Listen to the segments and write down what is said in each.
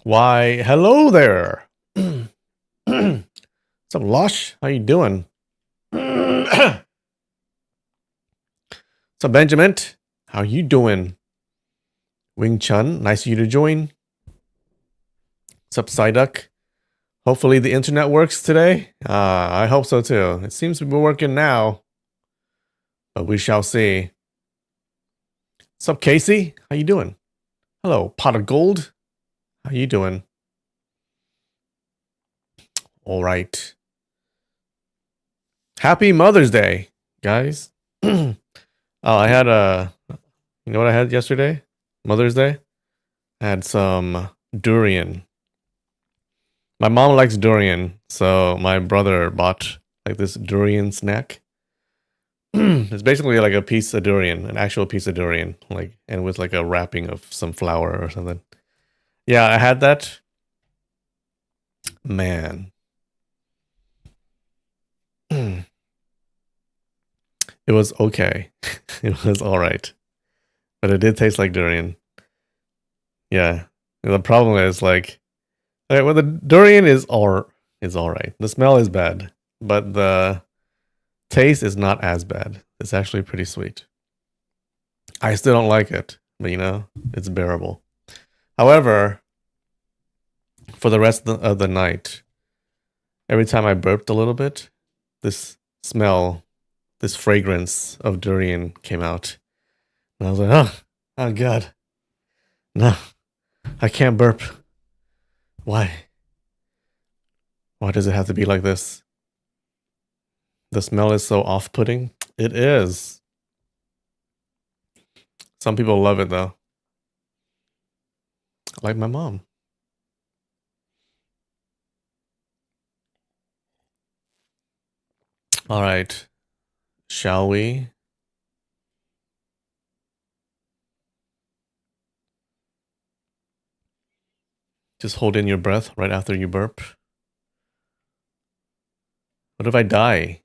Why, hello there. What's up, Lush? How you doing? What's up, Benjamin? How you doing? Wing Chun, nice of you to join. What's up, Psyduck? Hopefully the internet works today. I hope so too. It seems to be working now, but we shall see. What's up, Casey? How you doing? Hello, Pot of Gold. How you doing? All right. Happy Mother's Day, guys. Oh, I had you know what I had yesterday? Mother's Day? I had some durian. My mom likes durian, so my brother bought like this durian snack. It's basically like a piece of durian, an actual piece of durian, like and with like a wrapping of some flour or something. Yeah, I had that. Man. It was okay. It was all right. But it did taste like durian. Yeah. The problem is like well, the durian is all right. The smell is bad, but the taste is not as bad. It's actually pretty sweet. I still don't like it, but it's bearable. However, for the rest of the night, every time I burped a little bit, this smell, this fragrance of durian came out. And I was like, oh God. No, I can't burp. Why? Why does it have to be like this? The smell is so off putting. It is. Some people love it though. Like my mom. All right. Shall we? Just hold in your breath right after you burp. What if I die?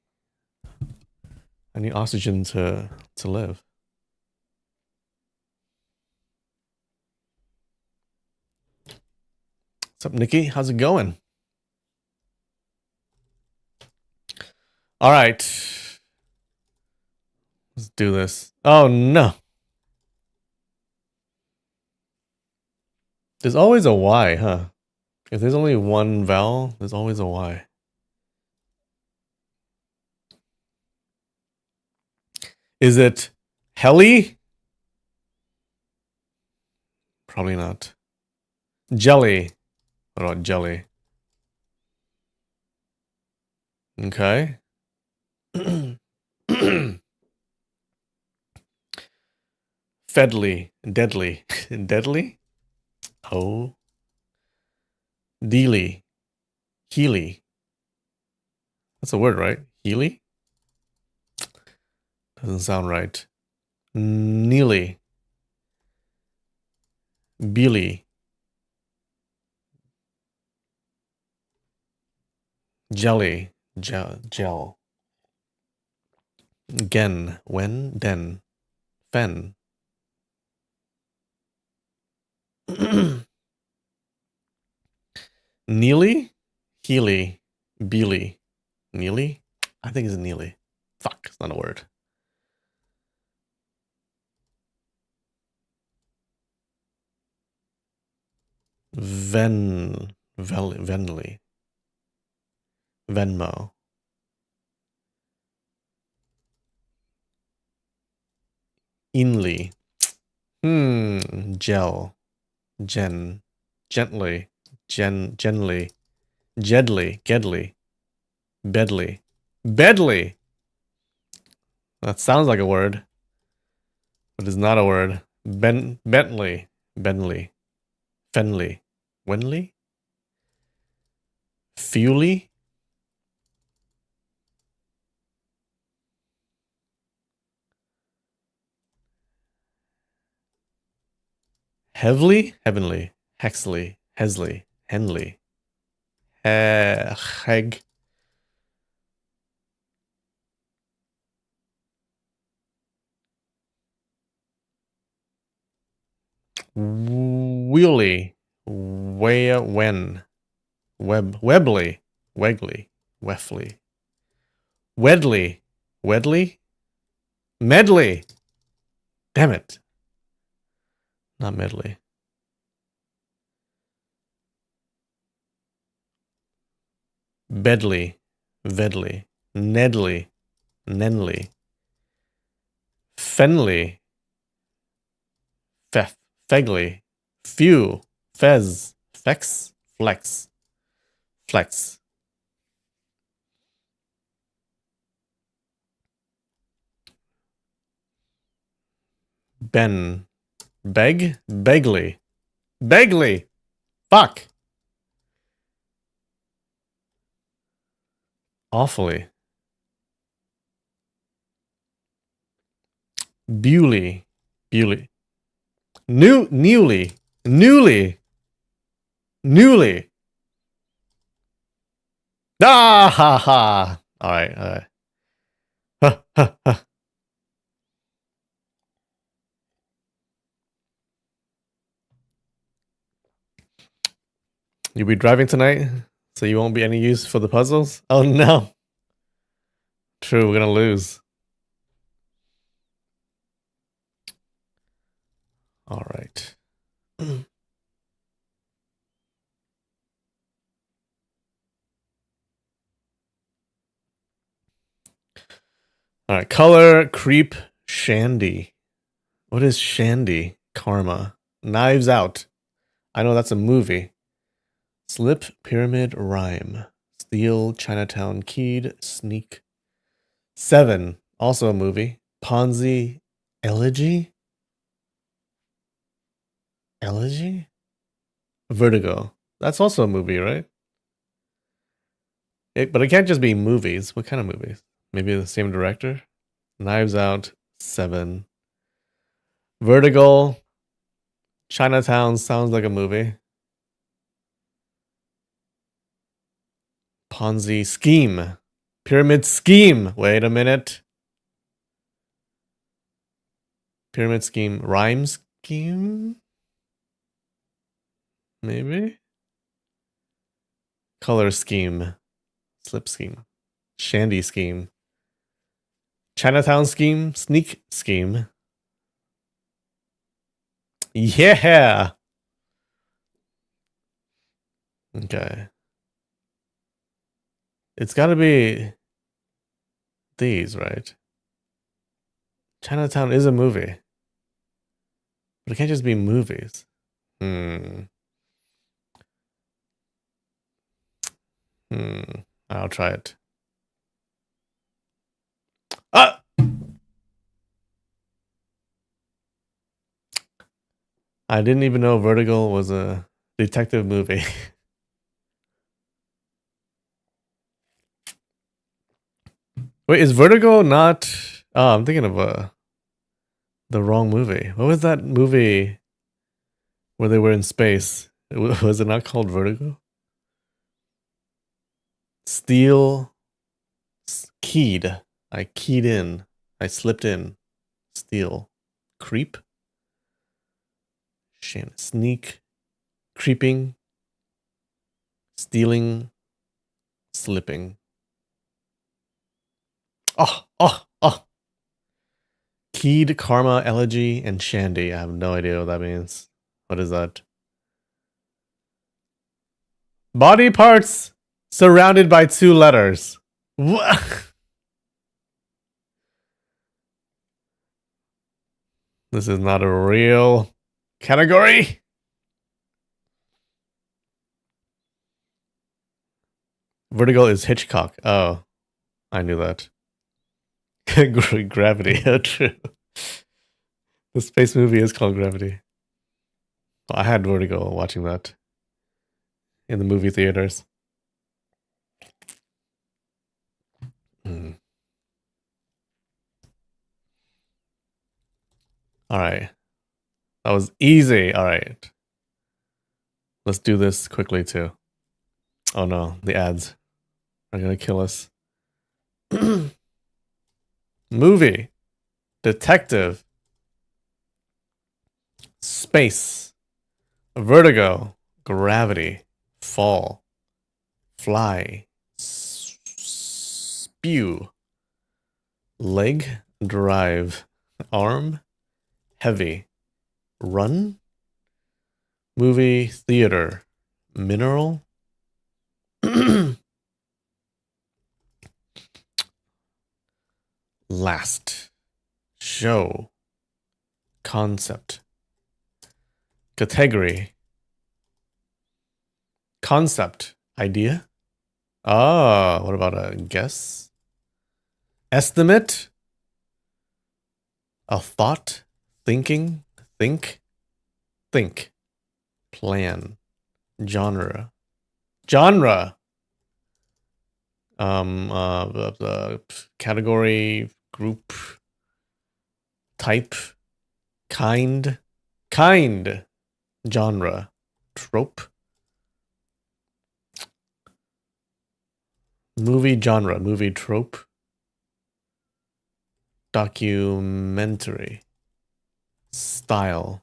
I need oxygen to live. What's up, Nikki? How's it going? All right. Let's do this. Oh, no. There's always a Y, huh? If there's only one vowel, there's always a Y. Is it heli? Probably not. Jelly. What about jelly? Okay. Fedly. Deadly. Deadly? Oh. Deely. Healy. That's a word, right? Healy? Doesn't sound right. Neely. Billy. Jelly. Gel. Gen. When. Den. Fen. Neely? Healy. Beely. Neely? I think it's Neely. Fuck, it's not a word. Venly. Venmo. Inly. Gel. Gently. Genly. Jedly. Gedly. Bedly. Bedly! That sounds like a word, but it's not a word. Bentley. Benley. Fenley. Wenley? Fewley? Heavily? Heavenly. Hexley. Hesley. Henley. Heg. Wheelie. Where, when. Webley. Wegley. Wefley. Wedley. Wedley? Medley. Damn it. Not medley. Bedley. Vedley. Nedley. Nenley. Fenley. Fegley. Few. Fez. Fex. Flex. Flex. Ben. Beg. Begley. Begley. Fuck. Awfully. Bewley. Bewley. Newly. Newly. Newly. Ah ha ha. Alright, alright. Huh, huh, huh. You'll be driving tonight, so you won't be any use for the puzzles? Oh no. True, we're gonna lose. Alright. Alright, color, creep, shandy. What is shandy? Karma. Knives Out. I know that's a movie. Slip, pyramid, rhyme. Steal, Chinatown, keyed, sneak. 7. Also a movie. Ponzi, elegy? Elegy? Vertigo. That's also a movie, right? But it can't just be movies. What kind of movies? Maybe the same director? Knives Out, 7. Vertigo. Chinatown sounds like a movie. Ponzi scheme. Pyramid scheme. Wait a minute. Pyramid scheme. Rhyme scheme? Maybe? Color scheme. Slip scheme. Shandy scheme. Chinatown scheme. Sneak scheme. Yeah! Okay. It's gotta be these, right? Chinatown is a movie. But it can't just be movies. I'll try it. Ah! I didn't even know Vertigo was a detective movie. Wait, is Vertigo not... Oh, I'm thinking of the wrong movie. What was that movie where they were in space? Was it not called Vertigo? Steal... Keyed. I keyed in. I slipped in. Steal. Creep? Sneak. Creeping. Stealing. Slipping. Oh. Keyed, Karma, Elegy, and Shandy. I have no idea what that means. What is that? Body parts surrounded by 2 letters. What? This is not a real category. Vertigo is Hitchcock. Oh, I knew that. Gravity. True. The space movie is called Gravity. Oh, I had Vertigo watching that in the movie theaters. All right. That was easy. All right. Let's do this quickly too. Oh no, the ads are gonna kill us. Movie. Detective. Space. Vertigo. gravity, fall, fly, spew, leg, drive, arm, heavy, run, movie, theater, mineral, last, show, concept, category, concept, idea. Ah, what about a guess? Estimate, a thought, thinking, think, plan, genre, the category, group, type, kind, genre, trope, movie genre, movie trope, documentary, style,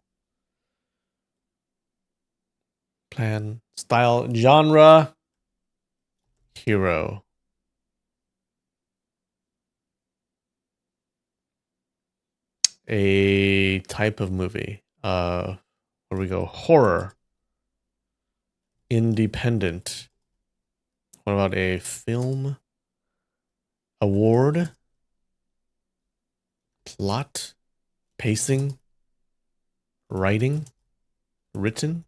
plan, style, genre, hero. A type of movie. Where we go? Horror. Independent. What about a film? Award. Plot. Pacing. Writing. Written.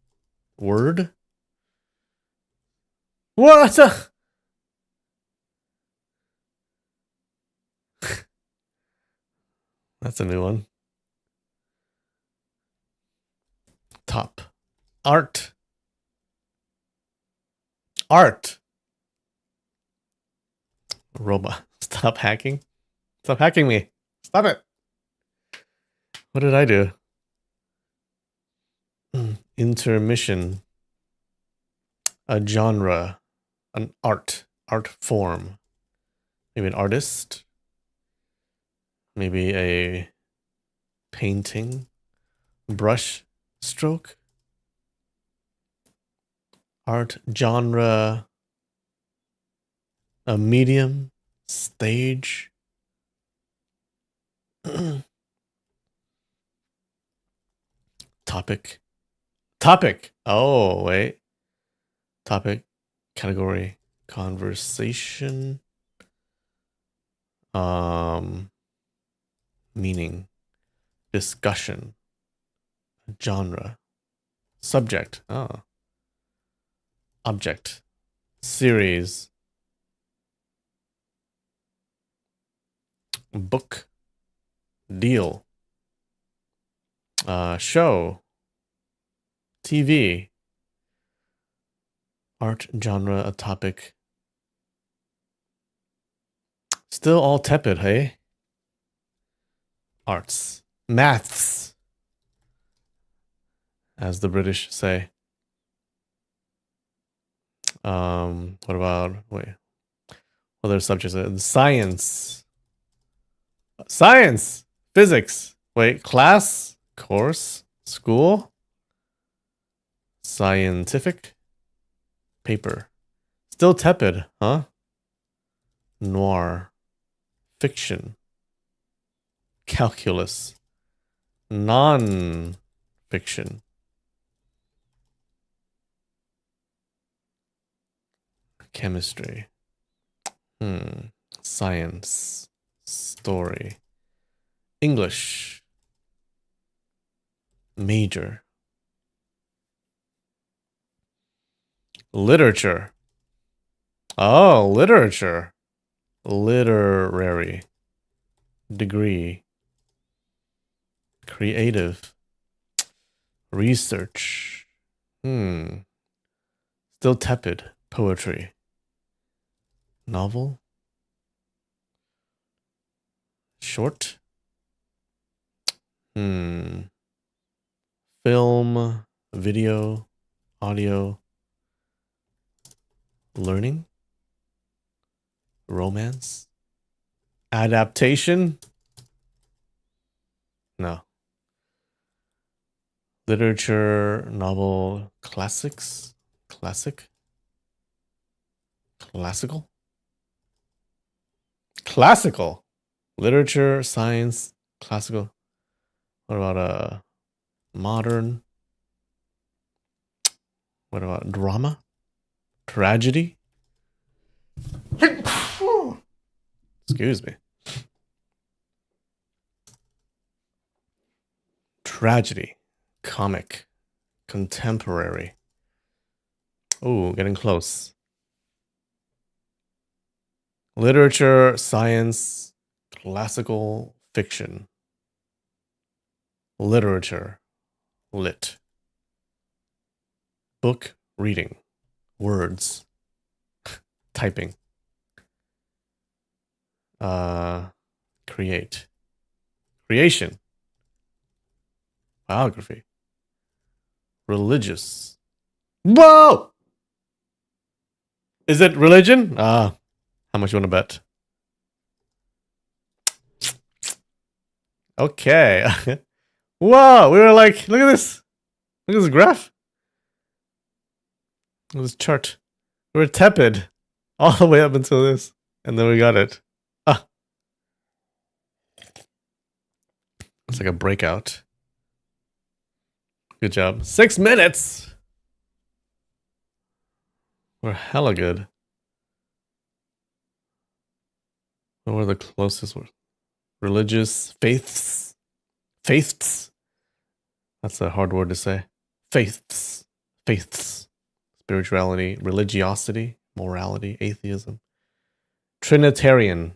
Word. What? That's a new one. Top. Art. Robot. Stop hacking. Stop hacking me. Stop it. What did I do? Intermission. A genre. An art form. Maybe an artist. Maybe a painting. Brush stroke. Art genre. A medium. Stage. Topic. Oh, wait. Topic. Category. Conversation. Meaning. Discussion. Genre. Subject. Oh. Object. Series. Book. Deal. Show. TV. Art, genre, a topic. Still all tepid, hey? Arts. Maths. As the British say. What about, wait. Other subjects. Science. Physics. Wait, class? Course? School? Scientific? Paper. Still tepid, huh? Noir. Fiction. Calculus. Non-fiction. Chemistry. Science. Story. English. Major. Literature. Oh, literature. Literary. Degree. Creative. Research. Still tepid. Poetry. Novel. Short. Film. Video. Audio. Learning. Romance. Adaptation. No. Literature, novel, classics, classical, classical, literature, science, classical. What about modern? What about drama, tragedy? Excuse me. Tragedy, comic, contemporary. Oh, getting close. Literature, science, classical, fiction. Literature, lit. Book, reading. Words, typing. Create. Creation. Biography. Religious. Whoa! Is it religion? How much you want to bet? Okay. Whoa! We were like, look at this. Look at this graph. Look at this chart. We were tepid all the way up until this. And then we got it. Ah. It's like a breakout. Good job. 6 minutes! We're hella good. What were the closest words? Religious faiths. Faiths. That's a hard word to say. Faiths. Faiths. Spirituality. Religiosity. Morality. Atheism. Trinitarian.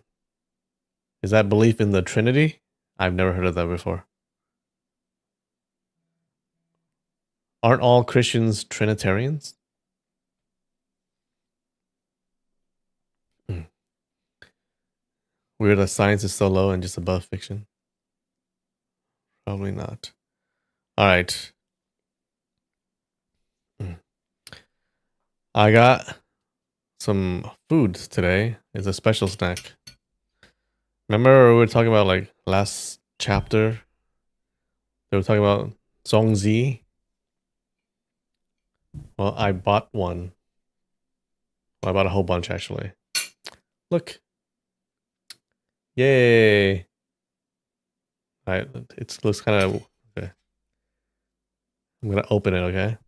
Is that belief in the Trinity? I've never heard of that before. Aren't all Christians Trinitarians? Weird that science is so low and just above fiction. Probably not. All right. I got some food today. It's a special snack. Remember we were talking about like last chapter? They were talking about Zongzi. Well, I bought one. Well, I bought a whole bunch actually. Look. Yay. All right, it looks kind of okay. I'm gonna open it, okay?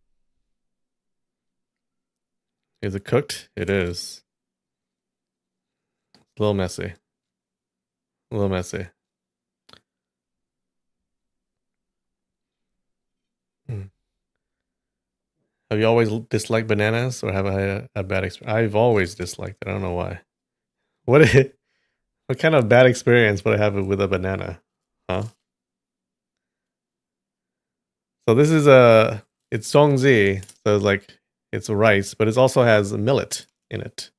Is it cooked? It is. A little messy. A little messy. Have you always disliked bananas or have I had a bad experience? I've always disliked it. I don't know why. What kind of bad experience would I have with a banana? Huh? So this is it's zongzi, so it's like it's rice, but it also has millet in it.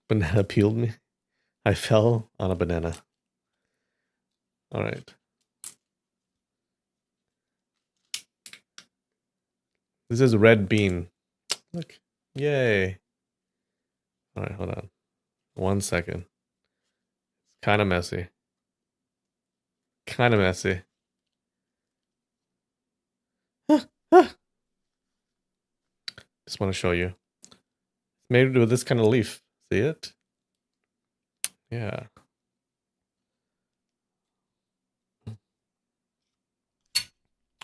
Banana peeled me. I fell on a banana. All right. This is red bean. Look. Yay. All right, hold on. 1 second. Kind of messy. Kind of messy. Just want to show you. It's made with this kind of leaf. See it? Yeah.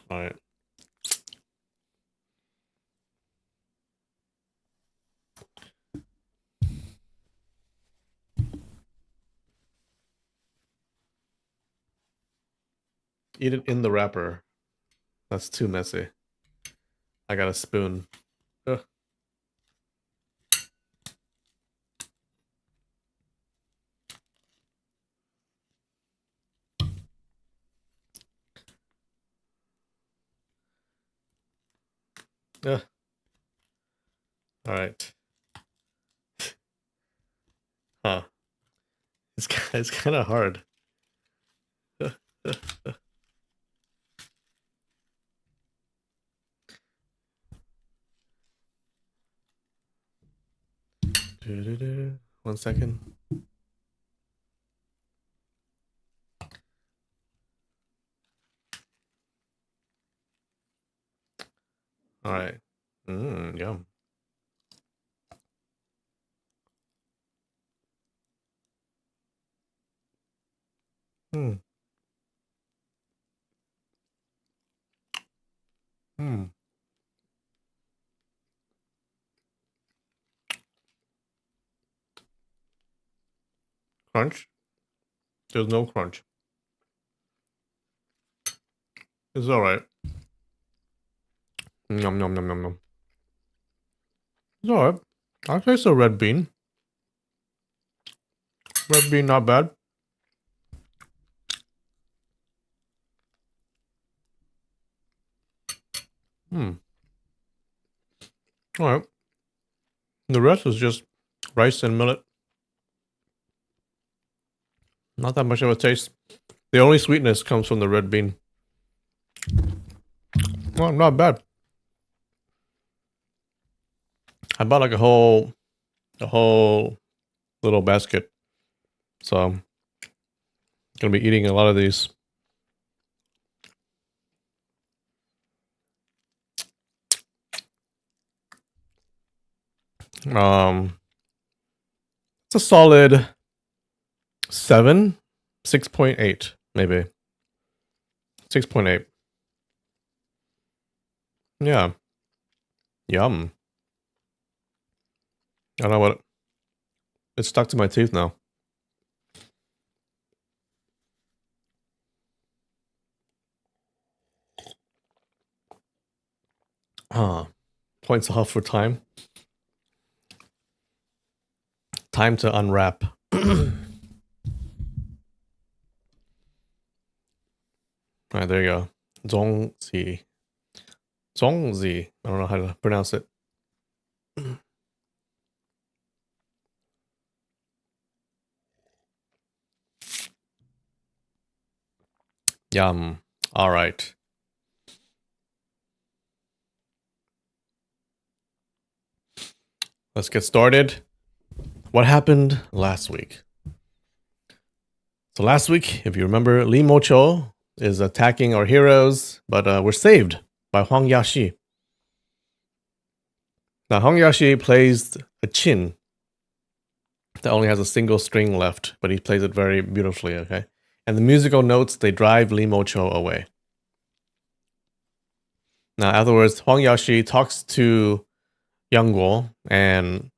All right. Eat it in the wrapper. That's too messy. I got a spoon. Ugh. Ugh. All right. Huh. It's kind of hard. One second. All right. Yum. Mm. Mm. Crunch? There's no crunch. It's all right. Yum, yum, yum, yum, yum. It's all right. I taste a red bean. Red bean, not bad. Hmm. All right. The rest is just rice and millet. Not that much of a taste. The only sweetness comes from the red bean. Well, not bad. I bought like a whole little basket. So I'm gonna be eating a lot of these. It's a solid 7, 6.8, maybe. 6.8. Yeah. Yum. I don't know what it's stuck to my teeth now. Points off for time. Time to unwrap. All right, there you go. Zongzi. Zongzi. I don't know how to pronounce it. Yum. All right. Let's get started. What happened last week? So last week, if you remember, Li Mocho is attacking our heroes, but we're saved by Huang Yashi. Now, Huang Yashi plays a chin that only has a single string left, but he plays it very beautifully, okay? And the musical notes, they drive Li Mocho away. Now, afterwards, Huang Yashi talks to Yang Guo and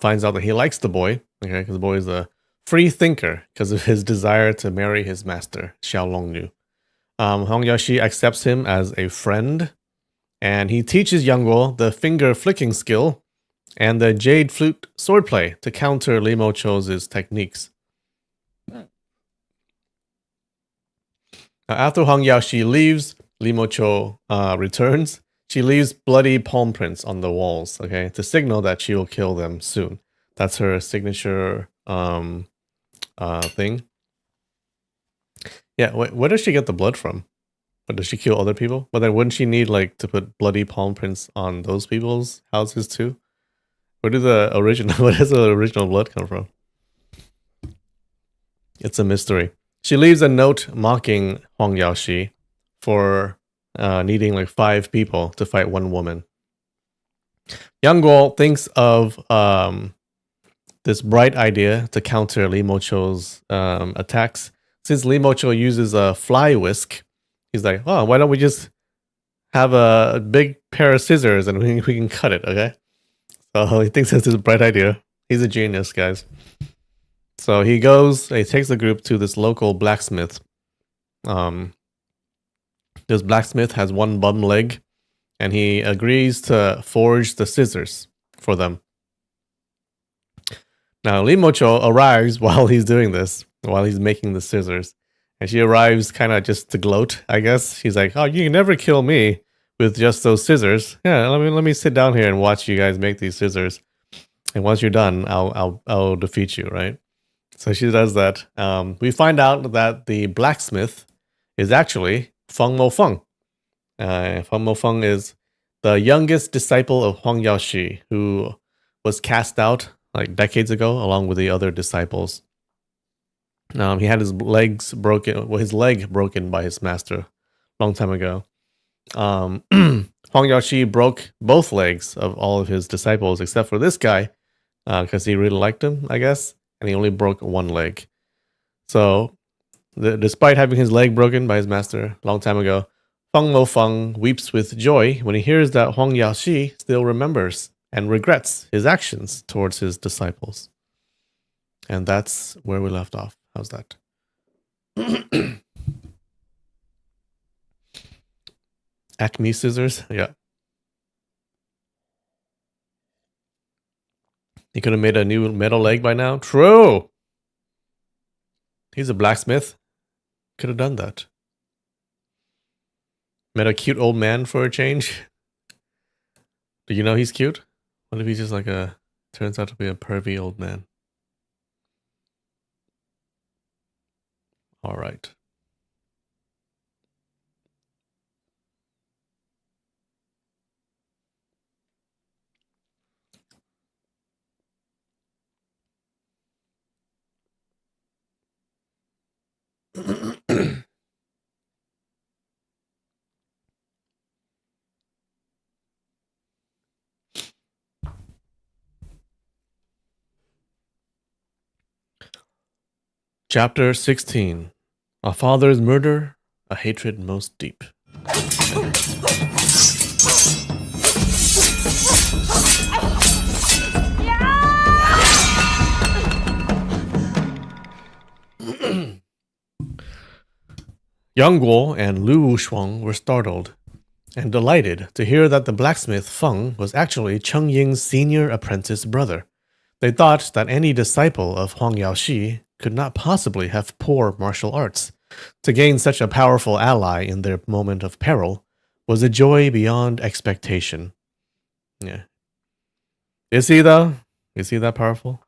finds out that he likes the boy, okay? Because the boy is a free thinker because of his desire to marry his master, Xiao Longnu. Huang Yashi accepts him as a friend, and he teaches Yang Guo the finger flicking skill and the jade flute swordplay to counter Li Mocho's techniques. After Huang Yaoxi leaves, Li Mocho returns. She leaves bloody palm prints on the walls, okay, to signal that she will kill them soon. That's her signature thing. Yeah, where does she get the blood from? But does she kill other people? But then wouldn't she need like to put bloody palm prints on those people's houses too? Where does the original blood come from? It's a mystery. She leaves a note mocking Huang Yaoxi for needing like 5 people to fight one woman. Yang Guo thinks of this bright idea to counter Li Mocho's attacks. Since Li Mocho uses a fly whisk, he's like, oh, why don't we just have a big pair of scissors and we can cut it, okay? So he thinks it's a bright idea. He's a genius, guys. So he takes the group to this local blacksmith. This blacksmith has one bum leg, and he agrees to forge the scissors for them. Now, Li Mocho arrives while he's doing this, while he's making the scissors. And she arrives kind of just to gloat, I guess. She's like, oh, you can never kill me with just those scissors. Yeah, let me sit down here and watch you guys make these scissors. And once you're done, I'll defeat you, right? So she does that. We find out that the blacksmith is actually Feng Mofeng. Feng Mofeng is the youngest disciple of Huang Yaoxi, who was cast out like decades ago, along with the other disciples. He had his leg broken by his master a long time ago. Huang Huang Yaoshi broke both legs of all of his disciples except for this guy, because he really liked him, I guess, and he only broke one leg. So, despite having his leg broken by his master a long time ago, Feng Mofeng weeps with joy when he hears that Huang Yaoshi still remembers and regrets his actions towards his disciples. And that's where we left off. How's that? Acme scissors? Yeah. He could have made a new metal leg by now. True! He's a blacksmith. Could have done that. Met a cute old man for a change. Do you know he's cute? What if he's just like turns out to be a pervy old man? All right. Chapter 16. A father's murder, a hatred most deep. Yang Guo and Lu Wushuang were startled and delighted to hear that the blacksmith Feng was actually Cheng Ying's senior apprentice brother. They thought that any disciple of Huang Yaoshi could not possibly have poor martial arts. To gain such a powerful ally in their moment of peril was a joy beyond expectation. Yeah. Is he, though? Is he that powerful?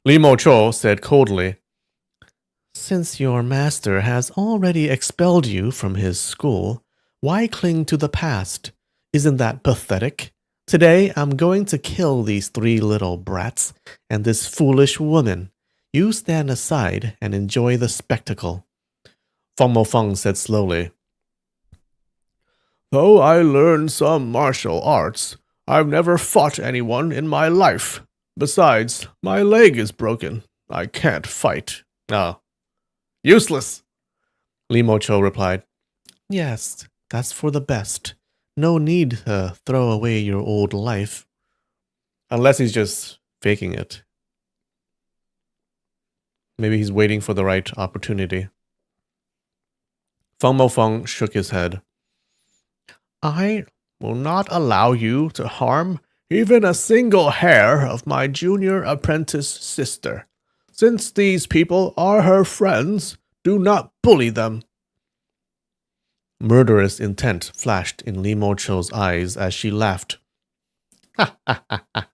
Li Mo-cho said coldly, "Since your master has already expelled you from his school, why cling to the past? Isn't that pathetic? Today, I'm going to kill these 3 little brats and this foolish woman. You stand aside and enjoy the spectacle." Feng Mofeng said slowly, "Though I learned some martial arts, I've never fought anyone in my life. Besides, my leg is broken. I can't fight." "Oh, useless," Li Mo-cho replied. "Yes, that's for the best. No need to throw away your old life." Unless he's just faking it. Maybe he's waiting for the right opportunity. Feng Mofeng shook his head. "I will not allow you to harm even a single hair of my junior apprentice sister. Since these people are her friends, do not bully them." Murderous intent flashed in Li Mo-cho's eyes as she laughed. "Ha ha ha ha.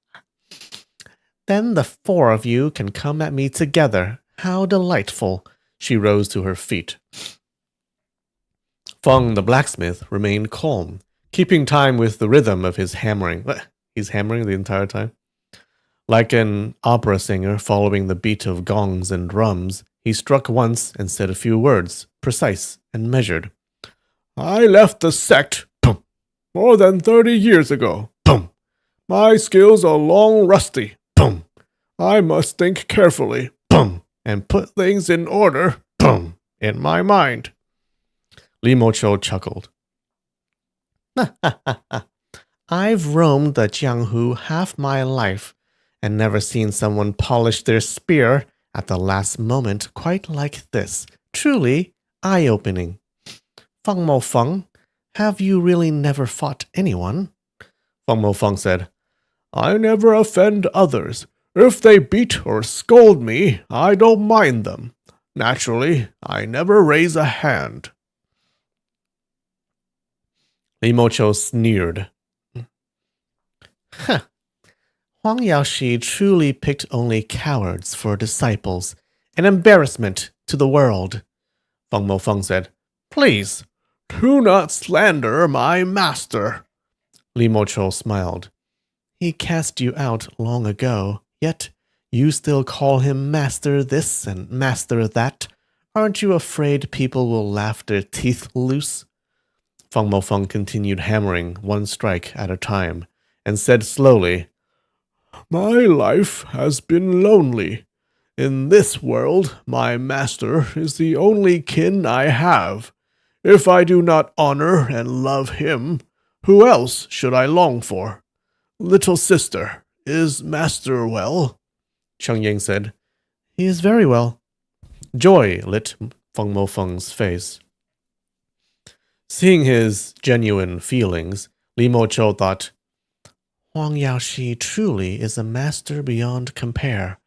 Then the 4 of you can come at me together. How delightful." She rose to her feet. Feng the blacksmith remained calm, keeping time with the rhythm of his hammering. He's hammering the entire time? Like an opera singer following the beat of gongs and drums, he struck once and said a few words, precise and measured. "I left the sect, boom, more than 30 years ago, boom. My skills are long rusty, boom. I must think carefully, boom, and put things in order, boom, in my mind." Li Mo-cho chuckled. "I've roamed the Jianghu half my life and never seen someone polish their spear at the last moment quite like this. Truly eye-opening. Feng Mofeng, have you really never fought anyone?" Feng Mofeng said, "I never offend others. If they beat or scold me, I don't mind them. Naturally, I never raise a hand." Li Mo-cho sneered. "Huh. Huang Yaoshi truly picked only cowards for disciples, an embarrassment to the world." Feng Mofeng said, "Please, do not slander my master." Li Mo-cho smiled. "He cast you out long ago, yet you still call him master this and master that. Aren't you afraid people will laugh their teeth loose? Feng Mofeng continued hammering one strike at a time, and said slowly, My life has been lonely. In this world, my master is the only kin I have. If I do not honor and love him, who else should I long for? Little sister, is master well? Cheng Ying said, He is very well. Joy lit Feng Mofeng's face. Seeing his genuine feelings, Li Moqiu thought, Huang Yaoshi truly is a master beyond compare.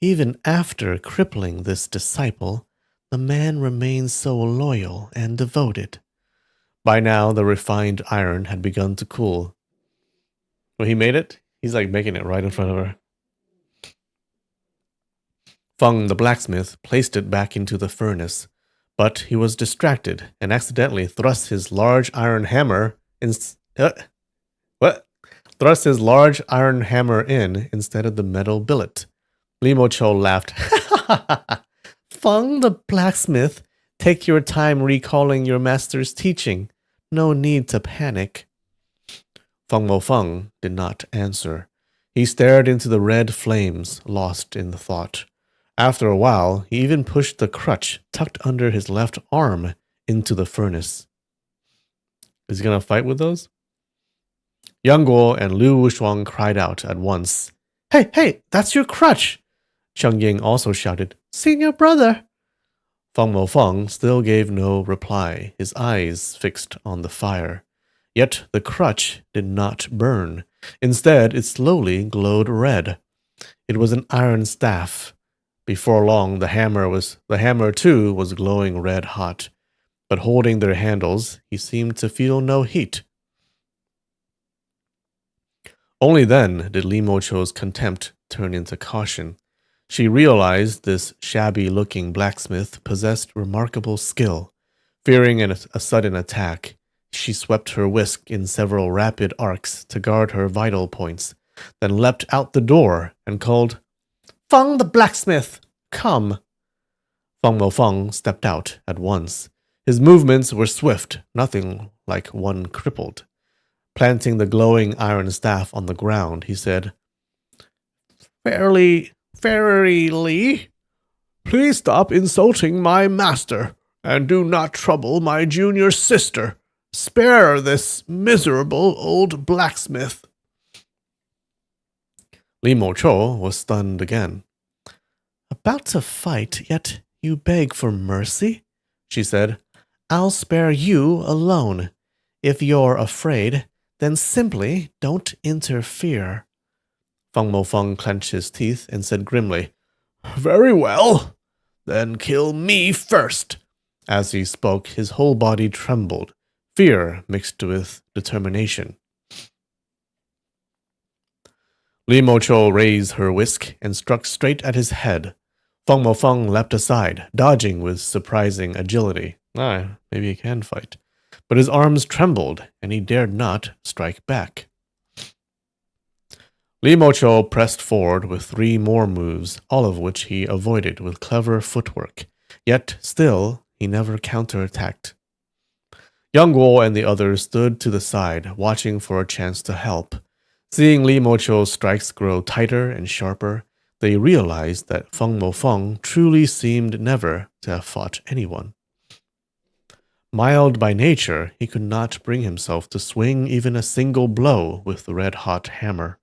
Even after crippling this disciple, the man remains so loyal and devoted. By now, the refined iron had begun to cool. When he made it, he's like making it right in front of her. Feng, the blacksmith, placed it back into the furnace, but he was distracted and accidentally thrust his large iron hammer in. Thrust his large iron hammer in instead of the metal billet. Li Moqiu laughed. Feng, the blacksmith, take your time recalling your master's teaching. No need to panic. Feng Mofeng did not answer. He stared into the red flames, lost in thought. After a while, he even pushed the crutch tucked under his left arm into the furnace. Is he going to fight with those? Yang Guo and Lu Wushuang cried out at once. Hey, that's your crutch! Cheng Ying also shouted, Sing your brother! Feng Mofeng still gave no reply, his eyes fixed on the fire. Yet the crutch did not burn. Instead, it slowly glowed red. It was an iron staff. Before long, the hammer too was glowing red hot. But holding their handles, he seemed to feel no heat. Only then did Li Moqiu's contempt turn into caution. She realized this shabby-looking blacksmith possessed remarkable skill. Fearing a sudden attack, she swept her whisk in several rapid arcs to guard her vital points, then leapt out the door and called, Feng the blacksmith, come! Feng Mofeng stepped out at once. His movements were swift, nothing like one crippled. Planting the glowing iron staff on the ground, he said, Fairly, please stop insulting my master, and do not trouble my junior sister. Spare this miserable old blacksmith. Li Moqiu was stunned again. About to fight, yet you beg for mercy? She said, I'll spare you alone. If you're afraid, then simply don't interfere. Feng Mofeng clenched his teeth and said grimly, Very well. Then kill me first. As he spoke, his whole body trembled, fear mixed with determination. Li Moqiu raised her whisk and struck straight at his head. Feng Mofeng leapt aside, dodging with surprising agility. Maybe he can fight. But his arms trembled, and he dared not strike back. Li Moqiu pressed forward with 3 more moves, all of which he avoided with clever footwork. Yet, still, he never counterattacked. Yang Guo and the others stood to the side, watching for a chance to help. Seeing Li Moqiu's strikes grow tighter and sharper, they realized that Feng Mofeng truly seemed never to have fought anyone. Mild by nature, he could not bring himself to swing even a single blow with the red-hot hammer.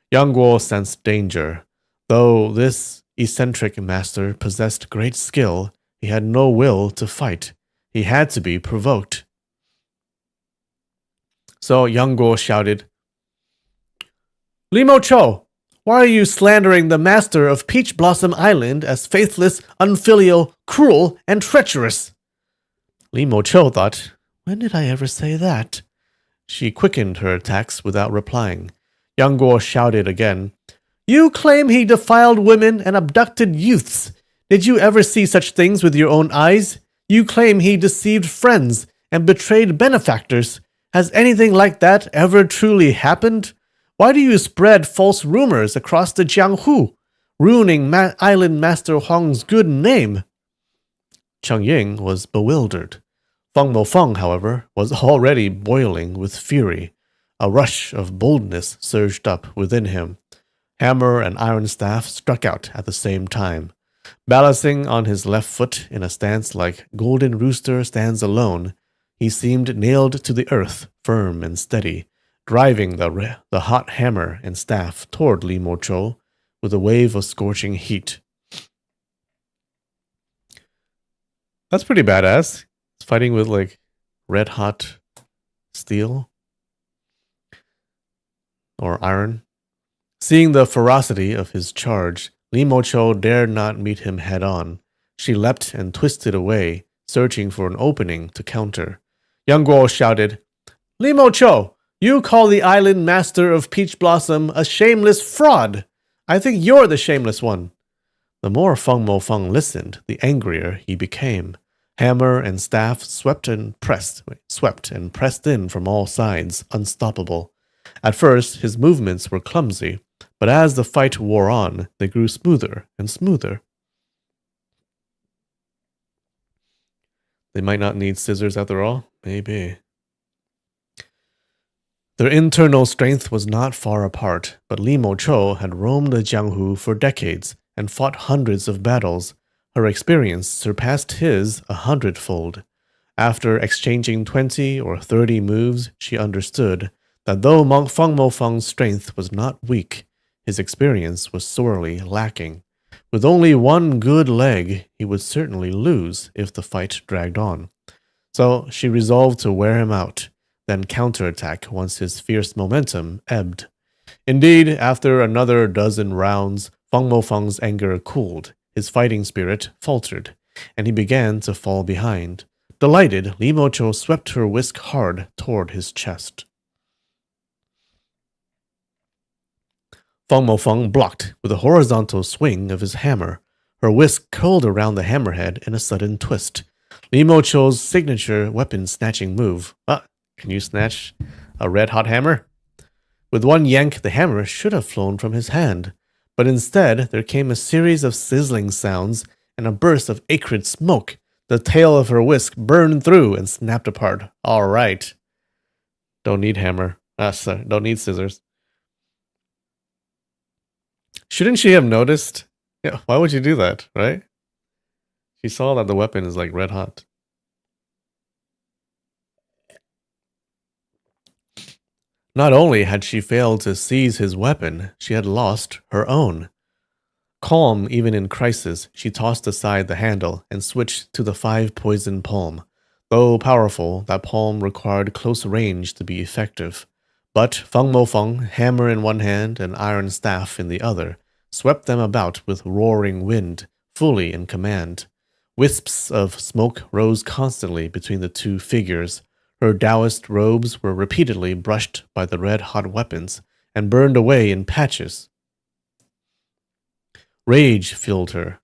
Yang Guo sensed danger. Though this eccentric master possessed great skill, he had no will to fight. He had to be provoked. So Yang Guo shouted, Li Moqiu, why are you slandering the master of Peach Blossom Island as faithless, unfilial, cruel, and treacherous? Li Moqiu thought, when did I ever say that? She quickened her attacks without replying. Yang Guo shouted again, You claim he defiled women and abducted youths. Did you ever see such things with your own eyes? You claim he deceived friends and betrayed benefactors. Has anything like that ever truly happened? Why do you spread false rumors across the Jianghu, ruining Island Master Huang's good name? Cheng Ying was bewildered. Feng Mofeng, however, was already boiling with fury. A rush of boldness surged up within him. Hammer and iron staff struck out at the same time. Balancing on his left foot in a stance like golden rooster stands alone, he seemed nailed to the earth, firm and steady, driving the hot hammer and staff toward Li Mo Chou with a wave of scorching heat. That's pretty badass. It's fighting with like red hot steel or iron. Seeing the ferocity of his charge, Li Mo Chou dared not meet him head on. She leapt and twisted away, searching for an opening to counter. Yang Guo shouted, "Li Mo Chou, you call the island master of Peach Blossom a shameless fraud. I think you're the shameless one." The more Feng Mofeng listened, the angrier he became. Hammer and staff swept and pressed in from all sides, unstoppable. At first, his movements were clumsy, but as the fight wore on, they grew smoother and smoother. They might not need scissors after all. Maybe. Their internal strength was not far apart, but Li Mo Chou had roamed the Jianghu for decades and fought hundreds of battles. Her experience surpassed his 100-fold. After exchanging 20 or 30 moves, she understood that though Feng Mofeng's strength was not weak, his experience was sorely lacking. With only one good leg, he would certainly lose if the fight dragged on. So she resolved to wear him out, then counterattack once his fierce momentum ebbed. Indeed, after another dozen rounds, Feng Mofeng's anger cooled, his fighting spirit faltered, and he began to fall behind. Delighted, Li Mo Chou swept her whisk hard toward his chest. Feng Mofeng blocked with a horizontal swing of his hammer. Her whisk curled around the hammerhead in a sudden twist. Li Mo Chou's signature weapon-snatching move. Can you snatch a red-hot hammer? With one yank, the hammer should have flown from his hand. But instead, there came a series of sizzling sounds and a burst of acrid smoke. The tail of her whisk burned through and snapped apart. All right. Don't need hammer. Sorry, don't need scissors. Shouldn't she have noticed? Yeah, why would you do that, right? She saw that the weapon is like red hot. Not only had she failed to seize his weapon, she had lost her own. Calm even in crisis, she tossed aside the handle and switched to the 5-poison palm. Though powerful, that palm required close range to be effective. But Feng Mofeng, hammer in one hand and iron staff in the other, swept them about with roaring wind, fully in command. Wisps of smoke rose constantly between the two figures. Her Taoist robes were repeatedly brushed by the red-hot weapons and burned away in patches. Rage filled her.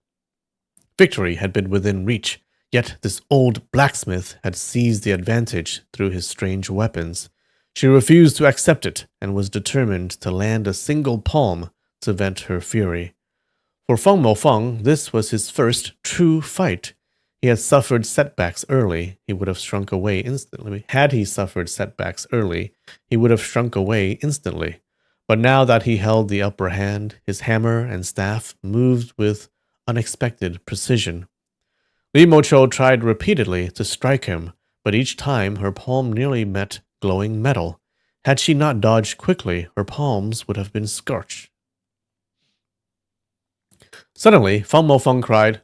Victory had been within reach, yet this old blacksmith had seized the advantage through his strange weapons. She refused to accept it and was determined to land a single palm to vent her fury. For Feng Mofeng, this was his first true fight. He had suffered setbacks early, he would have shrunk away instantly. Had he suffered setbacks early, he would have shrunk away instantly. But now that he held the upper hand, his hammer and staff moved with unexpected precision. Li Mo Chou tried repeatedly to strike him, but each time her palm nearly met glowing metal. Had she not dodged quickly, her palms would have been scorched. Suddenly, Feng Mofeng cried,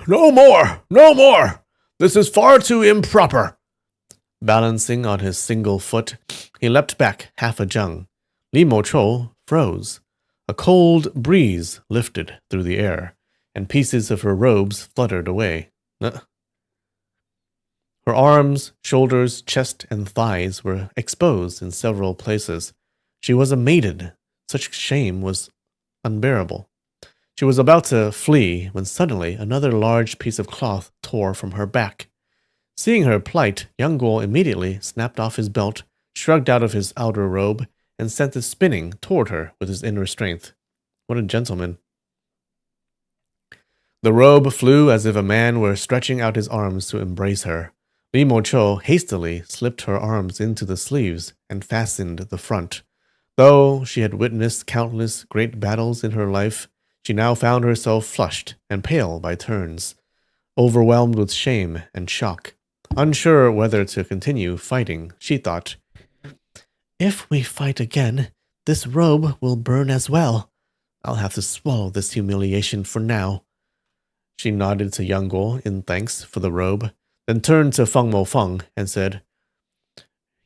"No more! No more! This is far too improper!" Balancing on his single foot, he leapt back half a jung. Li Mo Chou froze. A cold breeze lifted through the air, and pieces of her robes fluttered away. Her arms, shoulders, chest, and thighs were exposed in several places. She was a maiden. Such shame was unbearable. She was about to flee when suddenly another large piece of cloth tore from her back. Seeing her plight, Yang Guo immediately snapped off his belt, shrugged out of his outer robe, and sent it spinning toward her with his inner strength. What a gentleman. The robe flew as if a man were stretching out his arms to embrace her. Li Mo hastily slipped her arms into the sleeves and fastened the front. Though she had witnessed countless great battles in her life, she now found herself flushed and pale by turns, overwhelmed with shame and shock. Unsure whether to continue fighting, she thought, "If we fight again, this robe will burn as well. I'll have to swallow this humiliation for now." She nodded to Yang Guo in thanks for the robe, then turned to Feng Mofeng and said,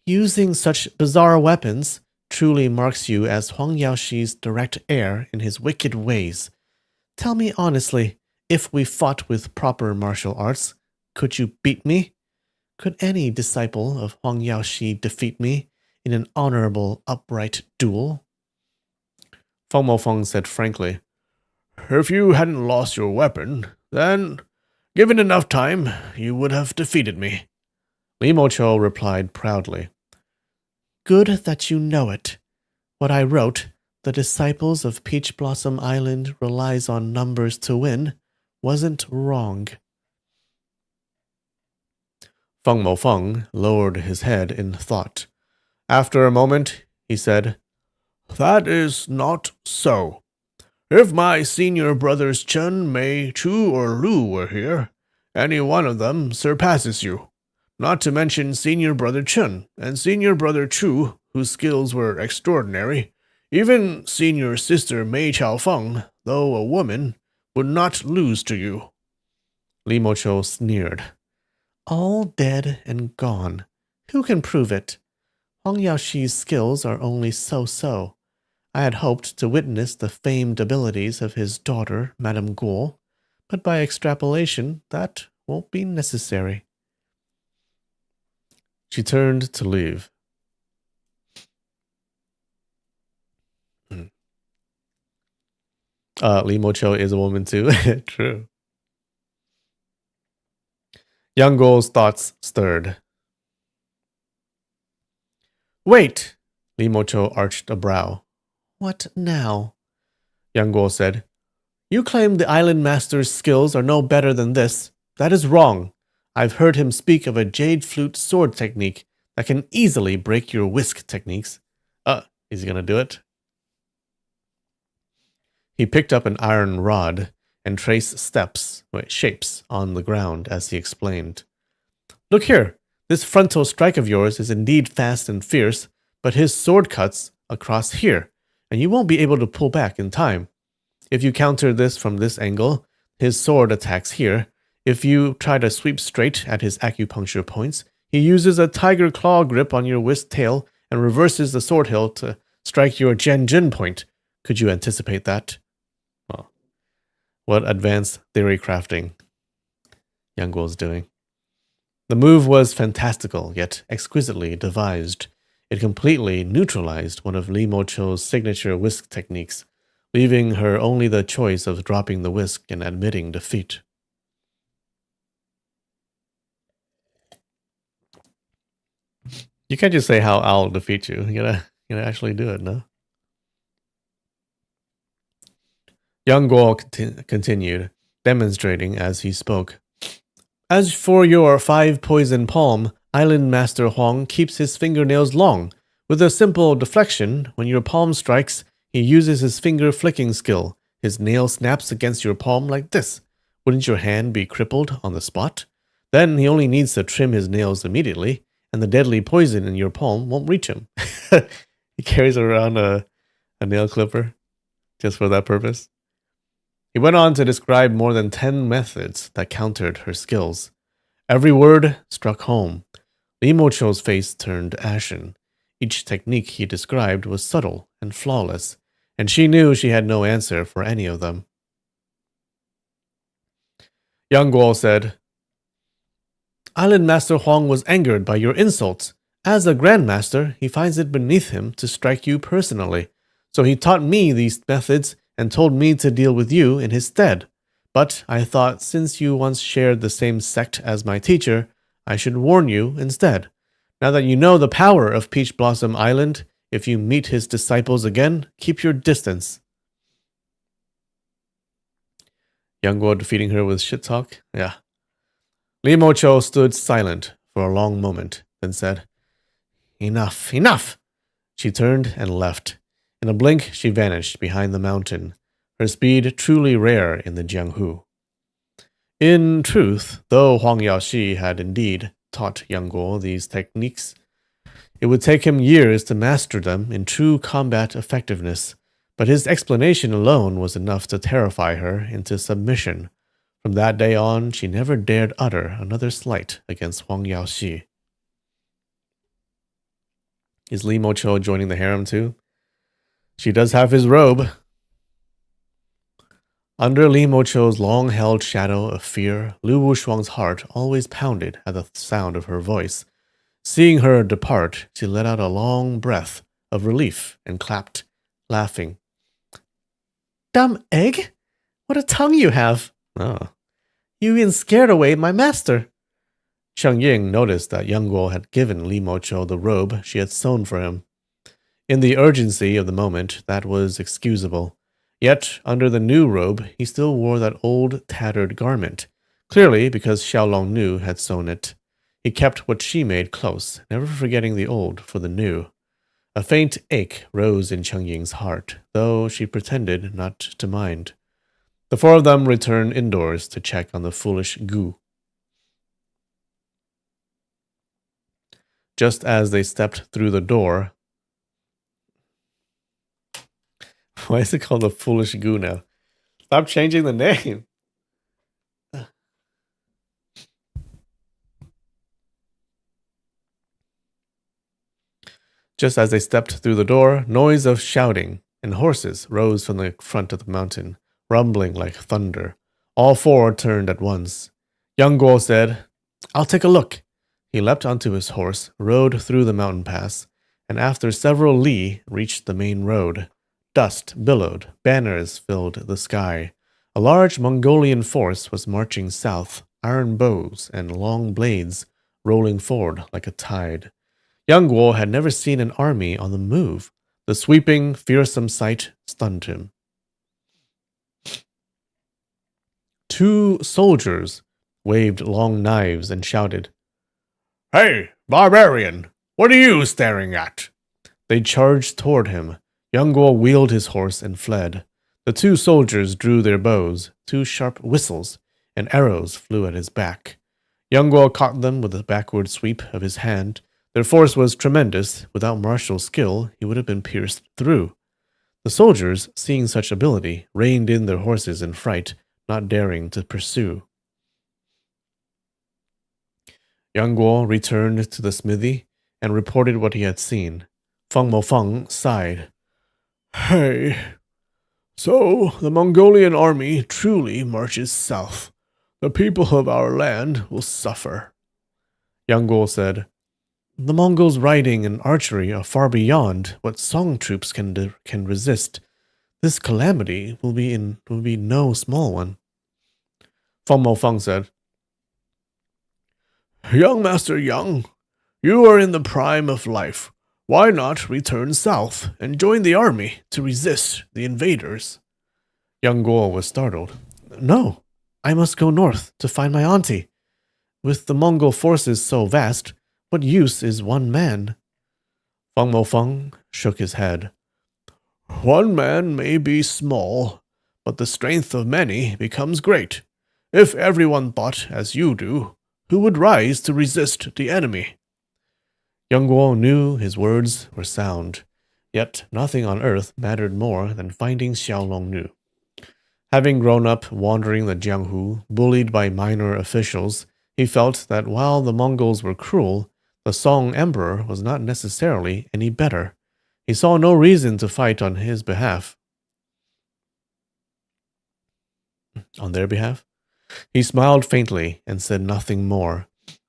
"Using such bizarre weapons truly marks you as Huang Yaoxi's direct heir in his wicked ways. Tell me honestly, if we fought with proper martial arts, could you beat me? Could any disciple of Huang Yaoxi defeat me in an honorable, upright duel?" Feng Mofeng said frankly, "If you hadn't lost your weapon, then, given enough time, you would have defeated me." Li Mo replied proudly, "Good that you know it. What I wrote, 'The disciples of Peach Blossom Island relies on numbers to win,' wasn't wrong." Feng Mofeng lowered his head in thought. After a moment, he said, "That is not so. If my senior brothers Chen, Mei, Chu, or Lu were here, any one of them surpasses you. Not to mention senior brother Chen and senior brother Chu, whose skills were extraordinary. Even senior sister Mei Chaofeng, though a woman, would not lose to you." Li Mo sneered. "All dead and gone. Who can prove it? Huang Yaoxi's skills are only so-so. I had hoped to witness the famed abilities of his daughter, Madame Guo, but by extrapolation, that won't be necessary." She turned to leave. Li Mo is a woman too. True. Yang Guo's thoughts stirred. "Wait!" Li Mo arched a brow. "What now?" Yang Guo said, "You claim the island master's skills are no better than this. That is wrong. I've heard him speak of a jade flute sword technique that can easily break your whisk techniques." Is he gonna do it? He picked up an iron rod and traced shapes on the ground as he explained. "Look here, this frontal strike of yours is indeed fast and fierce, but his sword cuts across here, and you won't be able to pull back in time. If you counter this from this angle, his sword attacks here. If you try to sweep straight at his acupuncture points, he uses a tiger claw grip on your whisk tail and reverses the sword hilt to strike your Jian Jin point. Could you anticipate that?" Well, what advanced theory crafting Yang Guo's doing. The move was fantastical, yet exquisitely devised. It completely neutralized one of Li Mocho's signature whisk techniques, leaving her only the choice of dropping the whisk and admitting defeat. You can't just say how I'll defeat you. You gotta actually do it, no? Yang Guo continued, demonstrating as he spoke. "As for your 5-poison palm, Island Master Huang keeps his fingernails long. With a simple deflection, when your palm strikes, he uses his finger flicking skill. His nail snaps against your palm like this. Wouldn't your hand be crippled on the spot? Then he only needs to trim his nails immediately, and the deadly poison in your palm won't reach him." He carries around a nail clipper just for that purpose. He went on to describe more than 10 methods that countered her skills. Every word struck home. Li Mocho's face turned ashen. Each technique he described was subtle and flawless, and she knew she had no answer for any of them. Yang Guo said, "Island Master Huang was angered by your insults. As a Grandmaster, he finds it beneath him to strike you personally. So he taught me these methods and told me to deal with you in his stead. But I thought since you once shared the same sect as my teacher, I should warn you instead. Now that you know the power of Peach Blossom Island, if you meet his disciples again, keep your distance." Young Guo defeating her with shit talk? Yeah. Li Mocho stood silent for a long moment, then said, Enough, enough! She turned and left. In a blink, she vanished behind the mountain, her speed truly rare in the Jianghu. In truth, though Huang Yaoxi had indeed taught Yang Guo these techniques, it would take him years to master them in true combat effectiveness, but his explanation alone was enough to terrify her into submission. From that day on, she never dared utter another slight against Huang Yaoxi. Is Li Mocho joining the harem too? She does have his robe. Under Li Mocho's long-held shadow of fear, Lu Wushuang's heart always pounded at the sound of her voice. Seeing her depart, she let out a long breath of relief and clapped, laughing. Dumb egg? What a tongue you have! Oh. You even scared away my master. Cheng Ying noticed that Yang Guo had given Li Mocho the robe she had sewn for him. In the urgency of the moment, that was excusable. Yet, under the new robe, he still wore that old, tattered garment, clearly because Xiaolong Nu had sewn it. He kept what she made close, never forgetting the old for the new. A faint ache rose in Cheng Ying's heart, though she pretended not to mind. The four of them returned indoors to check on the foolish Gu. Just as they stepped through the door... Why is it called the foolish Gu now? Stop changing the name. Just as they stepped through the door, noise of shouting and horses rose from the front of the mountain, rumbling like thunder. All four turned at once. Yang Guo said, I'll take a look. He leapt onto his horse, rode through the mountain pass, and after several li reached the main road. Dust billowed, banners filled the sky. A large Mongolian force was marching south, iron bows and long blades rolling forward like a tide. Yang Guo had never seen an army on the move. The sweeping, fearsome sight stunned him. 2 soldiers waved long knives and shouted, Hey, barbarian! What are you staring at? They charged toward him. Yang Guo wheeled his horse and fled. The 2 soldiers drew their bows, 2 sharp whistles, and arrows flew at his back. Yang Guo caught them with a backward sweep of his hand. Their force was tremendous. Without martial skill, he would have been pierced through. The soldiers, seeing such ability, reined in their horses in fright, not daring to pursue. Yang Guo returned to the smithy and reported what he had seen. Feng Mofeng sighed. Hey, so the Mongolian army truly marches south. The people of our land will suffer. Yang Guo said, The Mongols' riding and archery are far beyond what Song troops can resist. This calamity will be no small one. Feng Mofeng said, Young Master Yang, you are in the prime of life. Why not return south and join the army to resist the invaders? Yang Guo was startled. No, I must go north to find my auntie. With the Mongol forces so vast, what use is one man? Feng Mofeng shook his head. One man may be small, but the strength of many becomes great. If everyone thought as you do, who would rise to resist the enemy? Yang Guo knew his words were sound, yet nothing on earth mattered more than finding Xiaolong Nu. Having grown up wandering the Jianghu, bullied by minor officials, he felt that while the Mongols were cruel, the Song Emperor was not necessarily any better. He saw no reason to fight on his behalf. On their behalf? He smiled faintly and said nothing more.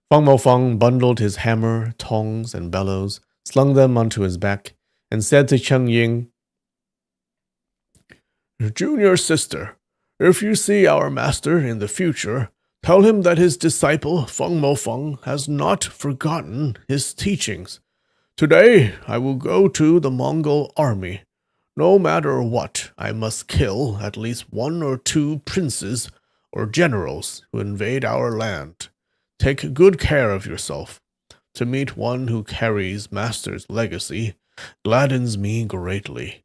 Feng Mofeng bundled his hammer, tongs, and bellows, slung them onto his back, and said to Cheng Ying, Junior sister, if you see our master in the future, tell him that his disciple Feng Mofeng has not forgotten his teachings. Today I will go to the Mongol army. No matter what, I must kill at least 1 or 2 princes or generals who invade our land. Take good care of yourself. To meet one who carries Master's legacy gladdens me greatly."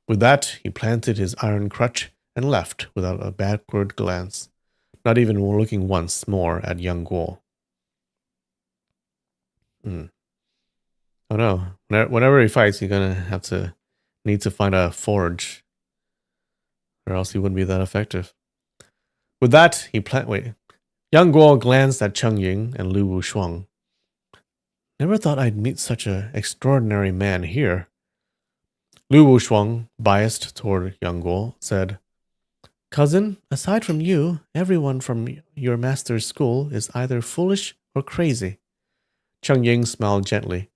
With that, he planted his iron crutch and left without a backward glance, not even looking once more at young Guo. Oh no. Whenever he fights, he's gonna need to find a forge, or else he wouldn't be that effective. With that, Yang Guo glanced at Cheng Ying and Lu Wushuang. Never thought I'd meet such an extraordinary man here. Lu Wushuang, biased toward Yang Guo, said, "Cousin, aside from you, everyone from your master's school is either foolish or crazy." Cheng Ying smiled gently.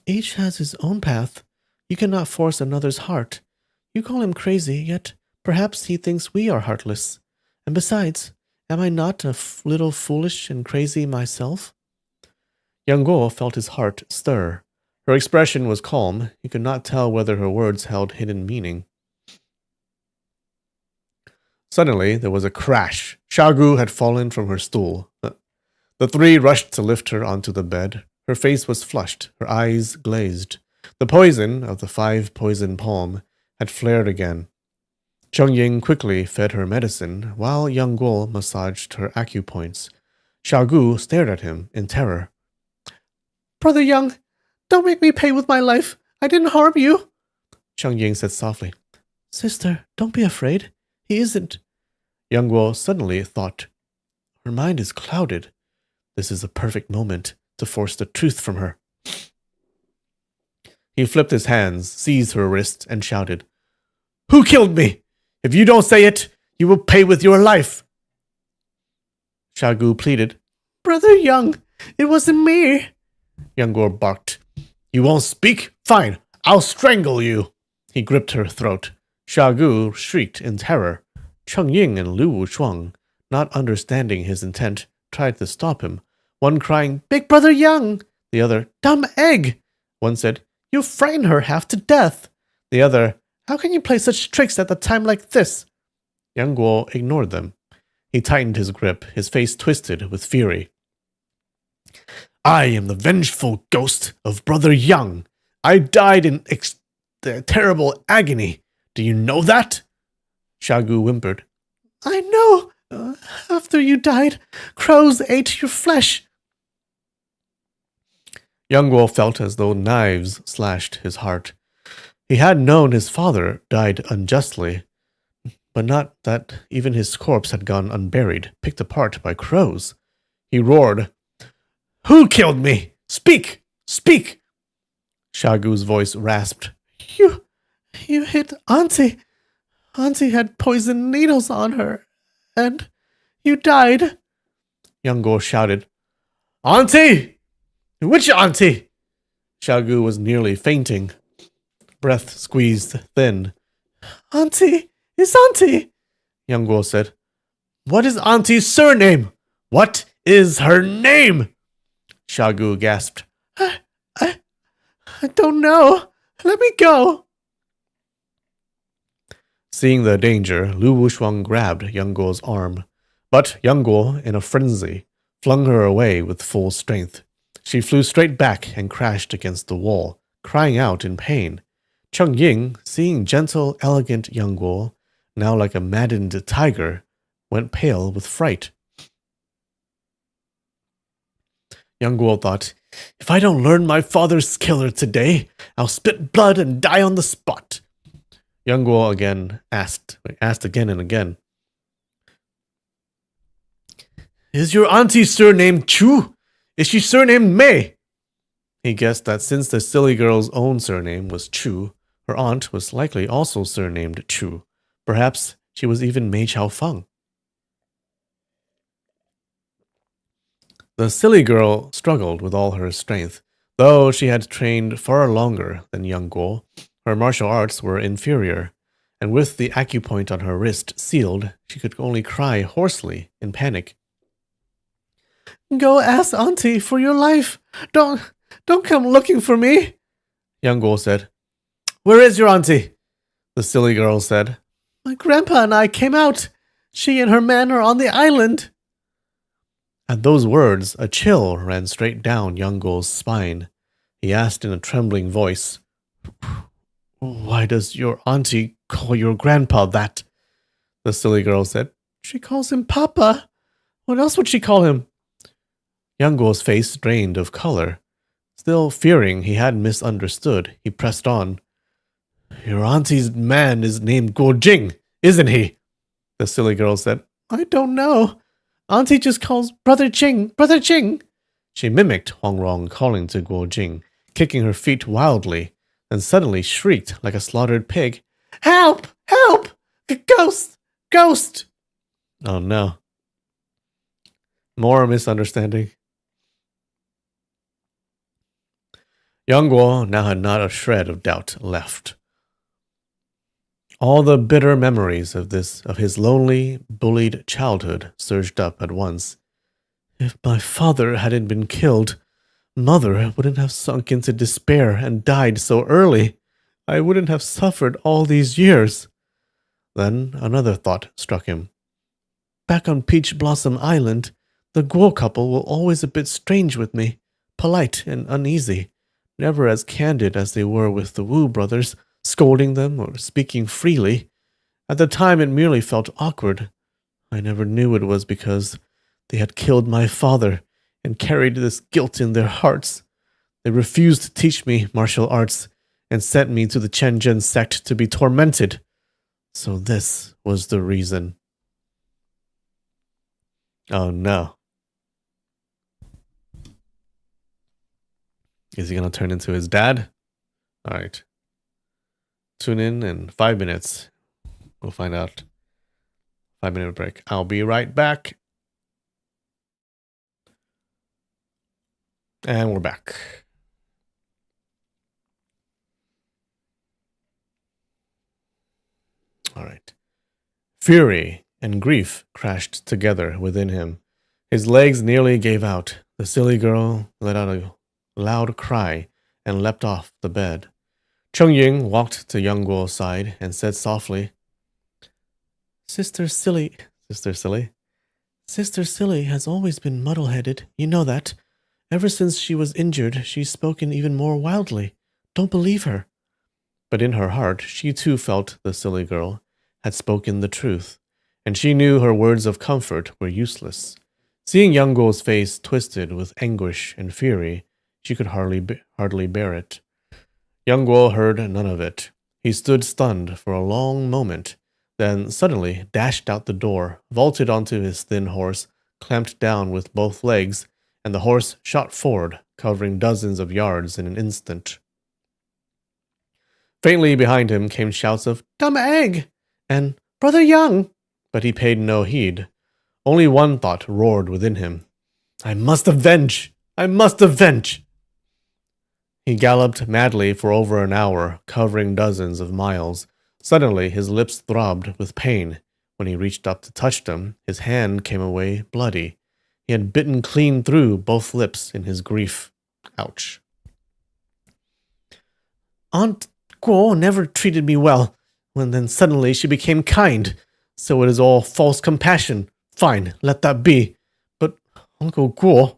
"Each has his own path. You cannot force another's heart. You call him crazy, yet perhaps he thinks we are heartless. And besides, am I not a little foolish and crazy myself?" Yang Guo felt his heart stir. Her expression was calm. He could not tell whether her words held hidden meaning. Suddenly, there was a crash. Xiaogu had fallen from her stool. The three rushed to lift her onto the bed. Her face was flushed, her eyes glazed. The poison of the 5-poison palm had flared again. Cheng Ying quickly fed her medicine, while Yang Guo massaged her acupoints. Xiaogu stared at him in terror. "Brother Yang, don't make me pay with my life. I didn't harm you," Cheng Ying said softly. "Sister, don't be afraid. He isn't." Yang Guo suddenly thought, her mind is clouded. This is a perfect moment to force the truth from her. He flipped his hands, seized her wrist, and shouted, "Who killed me? If you don't say it, you will pay with your life." Xiaogu pleaded, "Brother Yang, it wasn't me." Yang Guo barked, "You won't speak? Fine, I'll strangle you." He gripped her throat. Xiaogu shrieked in terror. Cheng Ying and Lu Wushuang, not understanding his intent, tried to stop him. One crying, "Big Brother Yang!" The other, "Dumb egg!" One said, "You frighten her half to death." The other, "How can you play such tricks at a time like this?" Yang Guo ignored them. He tightened his grip, his face twisted with fury. "I am the vengeful ghost of Brother Yang. I died in terrible agony. Do you know that?" Xiaogu whimpered, "I know. After you died, crows ate your flesh." Yang Guo felt as though knives slashed his heart. He had known his father died unjustly, but not that even his corpse had gone unburied, picked apart by crows. He roared, "Who killed me? Speak! Speak!" Xiaogu's voice rasped, You hit Auntie. Auntie had poison needles on her, and you died." Yang Guo shouted, "Auntie! Which auntie?" Xiaogu was nearly fainting. Breath squeezed thin. "Auntie is Auntie," Yang Guo said. "What is Auntie's surname? What is her name?" Xiaogu gasped. I don't know. Let me go." Seeing the danger, Lu Wushuang grabbed Yang Guo's arm. But Yang Guo, in a frenzy, flung her away with full strength. She flew straight back and crashed against the wall, crying out in pain. Cheng Ying, seeing gentle, elegant Yang Guo, now like a maddened tiger, went pale with fright. Yang Guo thought, "If I don't learn my father's killer today, I'll spit blood and die on the spot." Yang Guo again asked again and again, "Is your auntie's surname Chu? Is she surnamed Mei?" He guessed that since the silly girl's own surname was Chu, her aunt was likely also surnamed Chu. Perhaps she was even Mei Chaofeng. The silly girl struggled with all her strength. Though she had trained far longer than Yang Guo, her martial arts were inferior, and with the acupoint on her wrist sealed, she could only cry hoarsely in panic. "Go ask Auntie for your life. Don't come looking for me," Yang Guo said. "Where is your auntie?" the silly girl said. "My grandpa and I came out. She and her man are on the island. At those words, a chill ran straight down young Guo's spine. He asked in a trembling voice, Why does your auntie call your grandpa that? The silly girl said, She calls him Papa. What else would she call him? Young Guo's face drained of color. Still fearing he had misunderstood, he pressed on. Your auntie's man is named Guo Jing, isn't he? The silly girl said, I don't know. Auntie just calls Brother Jing, Brother Jing. She mimicked Huang Rong calling to Guo Jing, kicking her feet wildly, and suddenly shrieked like a slaughtered pig. Help! Help! Ghost! Ghost! Oh no. More misunderstanding. Young Guo now had not a shred of doubt left. All the bitter memories of his lonely, bullied childhood surged up at once. If my father hadn't been killed, Mother wouldn't have sunk into despair and died so early. I wouldn't have suffered all these years. Then another thought struck him. Back on Peach Blossom Island, the Guo couple were always a bit strange with me, polite and uneasy, never as candid as they were with the Wu brothers, scolding them or speaking freely. At the time it merely felt awkward. I never knew it was because they had killed my father and carried this guilt in their hearts. They refused to teach me martial arts and sent me to the Chen sect to be tormented. So this was the reason. Oh no. Is he going to turn into his dad? Alright. Tune in 5 minutes. We'll find out. 5-minute break. I'll be right back. And we're back. Alright. Fury and grief crashed together within him. His legs nearly gave out. The silly girl let out a loud cry and leapt off the bed. Cheng Ying walked to Young Guo's side and said softly, Sister Silly has always been muddle-headed, you know that. Ever since she was injured, she's spoken even more wildly. Don't believe her. But in her heart, she too felt the silly girl had spoken the truth, and she knew her words of comfort were useless. Seeing Young Guo's face twisted with anguish and fury, she could hardly bear it. Young Guo heard none of it. He stood stunned for a long moment, then suddenly dashed out the door, vaulted onto his thin horse, clamped down with both legs, and the horse shot forward, covering dozens of yards in an instant. Faintly behind him came shouts of, Dumb egg! And, Brother Young! But he paid no heed. Only one thought roared within him. I must avenge! I must avenge! He galloped madly for over an hour, covering dozens of miles. Suddenly, his lips throbbed with pain. When he reached up to touch them, his hand came away bloody. He had bitten clean through both lips in his grief. Ouch. Aunt Guo never treated me well. When then suddenly she became kind. So it is all false compassion. Fine, let that be. But Uncle Guo...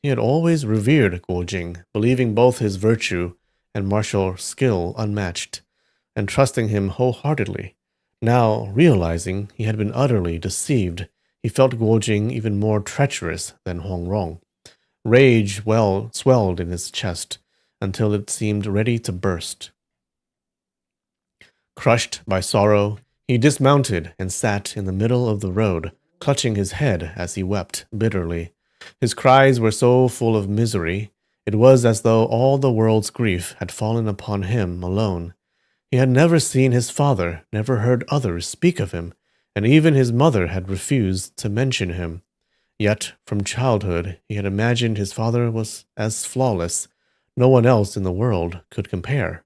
He had always revered Guo Jing, believing both his virtue and martial skill unmatched, and trusting him wholeheartedly. Now, realizing he had been utterly deceived, he felt Guo Jing even more treacherous than Huang Rong. Rage swelled in his chest until it seemed ready to burst. Crushed by sorrow, he dismounted and sat in the middle of the road, clutching his head as he wept bitterly. His cries were so full of misery, it was as though all the world's grief had fallen upon him alone. He had never seen his father, never heard others speak of him, and even his mother had refused to mention him. Yet, from childhood, he had imagined his father was as flawless. No one else in the world could compare.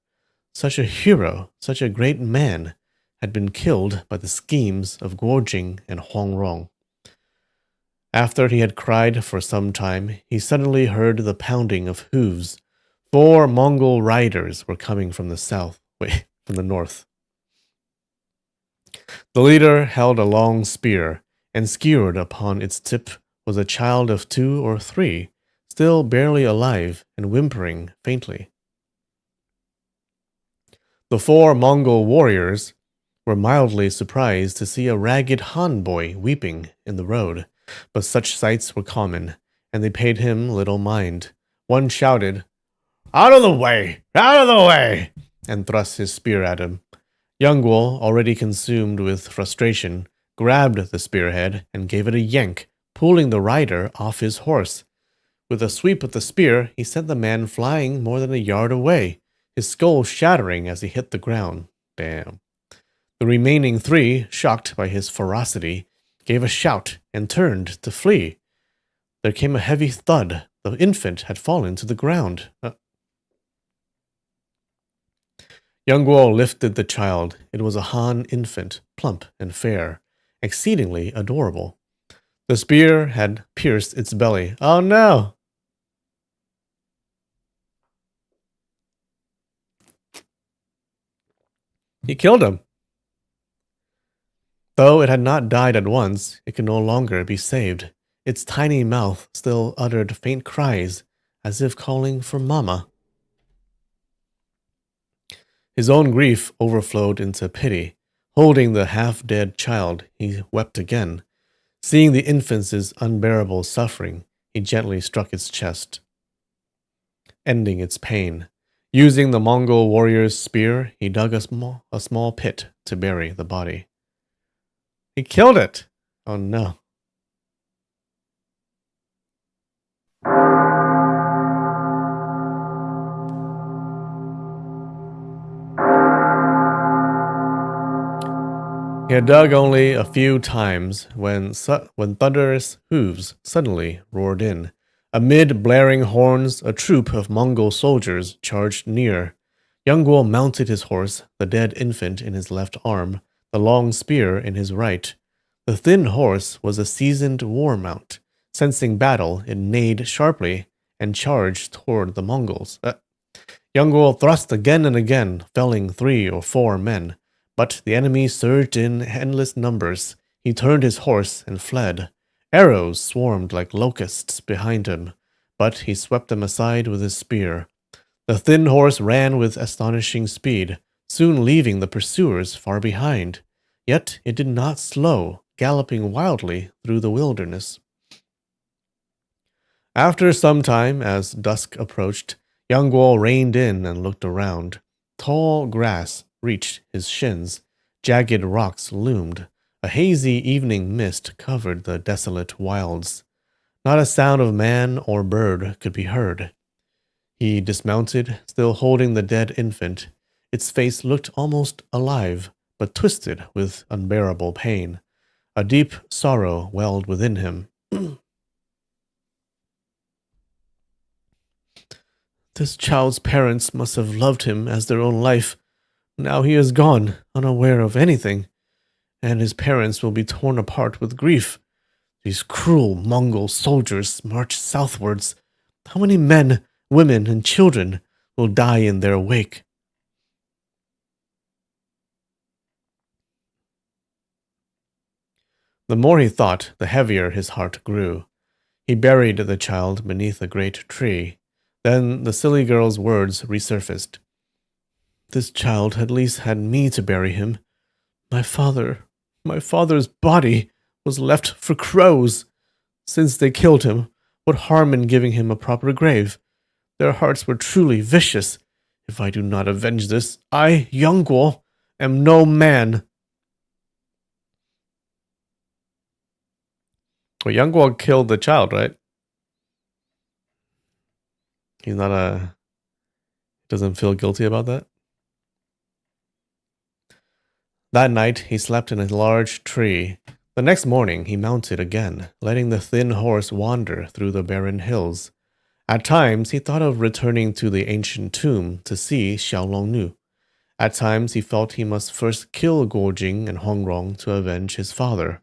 Such a hero, such a great man, had been killed by the schemes of Guo Jing and Huang Rong. After he had cried for some time, he suddenly heard the pounding of hooves. 4 Mongol riders were coming from the north. The leader held a long spear, and skewered upon its tip was a child of 2 or 3, still barely alive and whimpering faintly. The 4 Mongol warriors were mildly surprised to see a ragged Han boy weeping in the road, but such sights were common, and they paid him little mind. One shouted, "Out of the way! Out of the way!" and thrust his spear at him. Young Guo, already consumed with frustration, grabbed the spearhead and gave it a yank, pulling the rider off his horse. With a sweep of the spear, he sent the man flying more than a yard away, his skull shattering as he hit the ground. Damn. The remaining 3, shocked by his ferocity, gave a shout and turned to flee. There came a heavy thud. The infant had fallen to the ground. Young Guo lifted the child. It was a Han infant, plump and fair, exceedingly adorable. The spear had pierced its belly. Oh no! He killed him. Though it had not died at once, it could no longer be saved. Its tiny mouth still uttered faint cries, as if calling for Mama. His own grief overflowed into pity. Holding the half-dead child, he wept again. Seeing the infant's unbearable suffering, he gently struck its chest, ending its pain. Using the Mongol warrior's spear, he dug a small pit to bury the body. He killed it! Oh no. He had dug only a few times when thunderous hooves suddenly roared in. Amid blaring horns, a troop of Mongol soldiers charged near. Young Guo mounted his horse, the dead infant in his left arm, the long spear in his right. The thin horse was a seasoned war mount. Sensing battle, it neighed sharply and charged toward the Mongols. Young Guo thrust again and again, felling 3 or 4 men. But the enemy surged in endless numbers. He turned his horse and fled. Arrows swarmed like locusts behind him, but he swept them aside with his spear. The thin horse ran with astonishing speed, soon leaving the pursuers far behind. Yet it did not slow, galloping wildly through the wilderness. After some time, as dusk approached, young Guo reined in and looked around. Tall grass reached his shins. Jagged rocks loomed. A hazy evening mist covered the desolate wilds. Not a sound of man or bird could be heard. He dismounted, still holding the dead infant. Its face looked almost alive, but twisted with unbearable pain. A deep sorrow welled within him. This child's parents must have loved him as their own life. Now he is gone, unaware of anything, and his parents will be torn apart with grief. These cruel Mongol soldiers march southwards. How many men, women, and children will die in their wake? The more he thought, the heavier his heart grew. He buried the child beneath a great tree. Then the silly girl's words resurfaced. This child at least had me to bury him. My father's body was left for crows. Since they killed him, what harm in giving him a proper grave? Their hearts were truly vicious. If I do not avenge this, I, young Guo, am no man. Well, young Guo killed the child, right? He's not doesn't feel guilty about that? That night, he slept in a large tree. The next morning, he mounted again, letting the thin horse wander through the barren hills. At times, he thought of returning to the ancient tomb to see Xiaolongnu. At times, he felt he must first kill Guojing and Hongrong to avenge his father.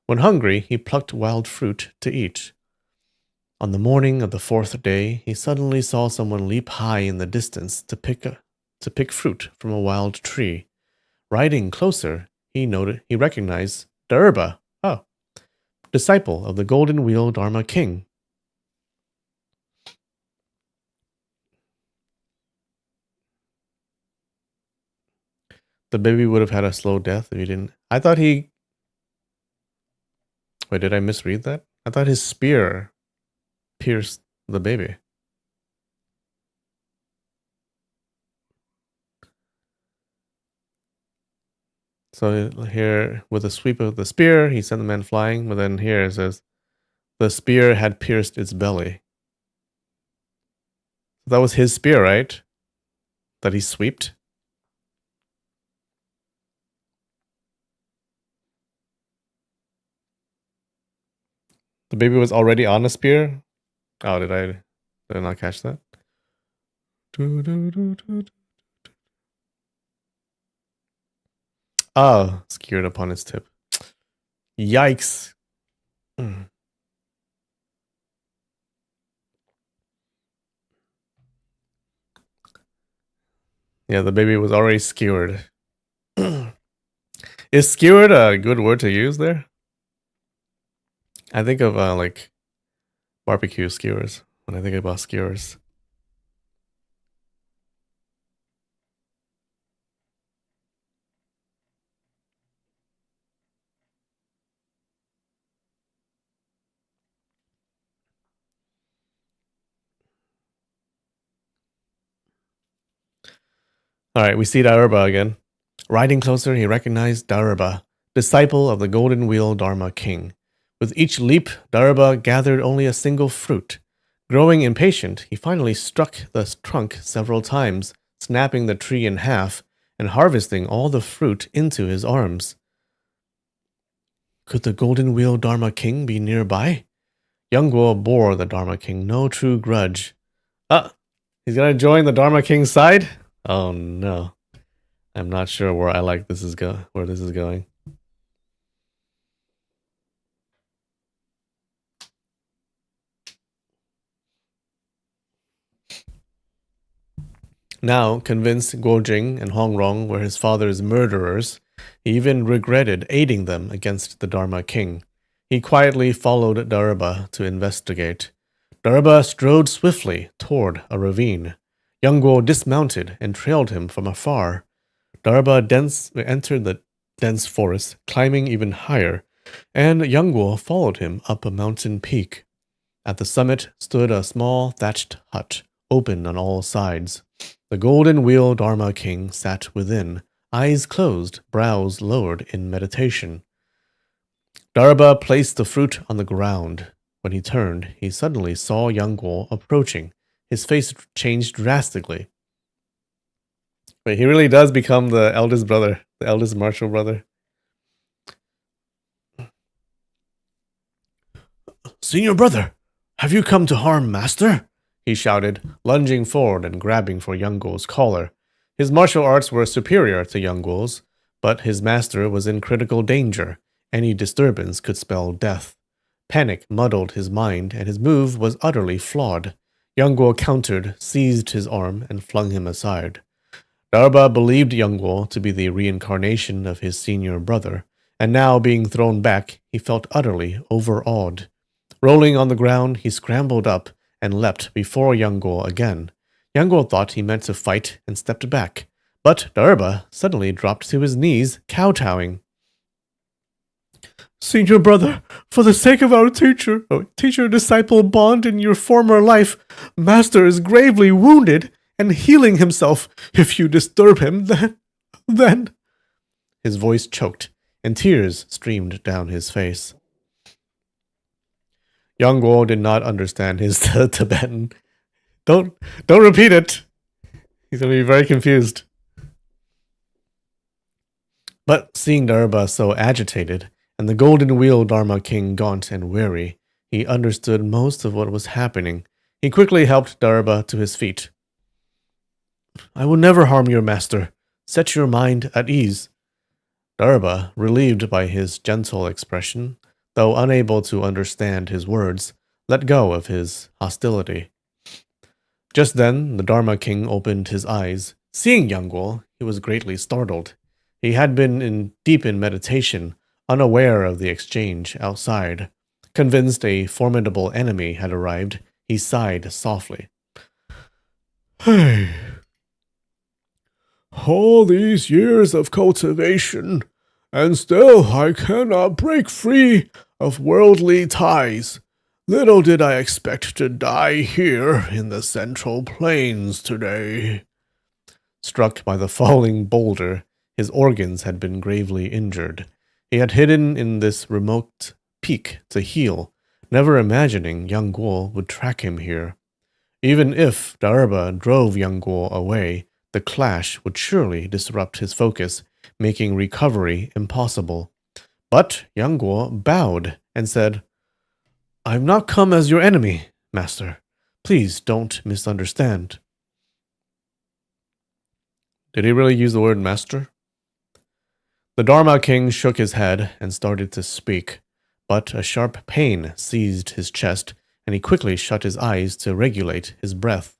When hungry, he plucked wild fruit to eat. On the morning of the 4th day, he suddenly saw someone leap high in the distance to pick fruit from a wild tree. Riding closer, he recognized Darba, disciple of the Golden Wheel Dharma King. The baby would have had a slow death if he didn't. I thought he. Wait, did I misread that? I thought his spear pierced the baby. So here, with a sweep of the spear, he sent the man flying. But then here it says, the spear had pierced its belly. That was his spear, right? That he sweeped? The baby was already on a spear? Oh, did I not catch that? Oh, skewered upon its tip. Yikes. Yeah, the baby was already skewered. Is skewered a good word to use there? I think of like barbecue skewers when I think about skewers. All right, we see Darba again. Riding closer, he recognized Darba, disciple of the Golden Wheel Dharma King. With each leap, Darba gathered only a single fruit. Growing impatient, he finally struck the trunk several times, snapping the tree in half and harvesting all the fruit into his arms. Could the Golden Wheel Dharma King be nearby? Youngguo bore the Dharma King no true grudge. He's gonna join the Dharma King's side? Oh no. I'm not sure where this is going. Now, convinced Guo Jing and Hong Rong were his father's murderers, he even regretted aiding them against the Dharma King. He quietly followed Darba to investigate. Darba strode swiftly toward a ravine. Young Guo dismounted and trailed him from afar. Darba entered the dense forest, climbing even higher, and Young Guo followed him up a mountain peak. At the summit stood a small thatched hut, open on all sides. The Golden Wheel Dharma King sat within, eyes closed, brows lowered in meditation. Darba placed the fruit on the ground. When he turned, he suddenly saw Young Guo approaching. His face changed drastically. Wait, he really does become the eldest brother, the eldest martial brother. Senior brother, have you come to harm master? He shouted, lunging forward and grabbing for Young Guo's collar. His martial arts were superior to Young Guo's, but his master was in critical danger. Any disturbance could spell death. Panic muddled his mind, and his move was utterly flawed. Young Guo countered, seized his arm, and flung him aside. Darba believed Young Guo to be the reincarnation of his senior brother, and now being thrown back, he felt utterly overawed. Rolling on the ground, he scrambled up and leapt before Young Guo again. Young Guo thought he meant to fight and stepped back, but Darba suddenly dropped to his knees, kowtowing. Senior brother, for the sake of our teacher-disciple bond in your former life, master is gravely wounded and healing himself. If you disturb him, then... His voice choked, and tears streamed down his face. Young Guo did not understand his Tibetan. Don't repeat it. He's going to be very confused. But seeing Darba so agitated, and the Golden Wheel Dharma King gaunt and weary, he understood most of what was happening. He quickly helped Darba to his feet. I will never harm your master. Set your mind at ease. Darba, relieved by his gentle expression, though unable to understand his words, let go of his hostility. Just then, the Dharma King opened his eyes. Seeing Young Guo, he was greatly startled. He had been deep in meditation, unaware of the exchange outside. Convinced a formidable enemy had arrived, he sighed softly. Hey, all these years of cultivation, and still I cannot break free of worldly ties. Little did I expect to die here in the Central Plains today. Struck by the falling boulder, his organs had been gravely injured. He had hidden in this remote peak to heal, never imagining Yang Guo would track him here. Even if Darba drove Yang Guo away, the clash would surely disrupt his focus, making recovery impossible. But Yang Guo bowed and said, I've not come as your enemy, master. Please don't misunderstand. Did he really use the word master? The Dharma King shook his head and started to speak, but a sharp pain seized his chest, and he quickly shut his eyes to regulate his breath.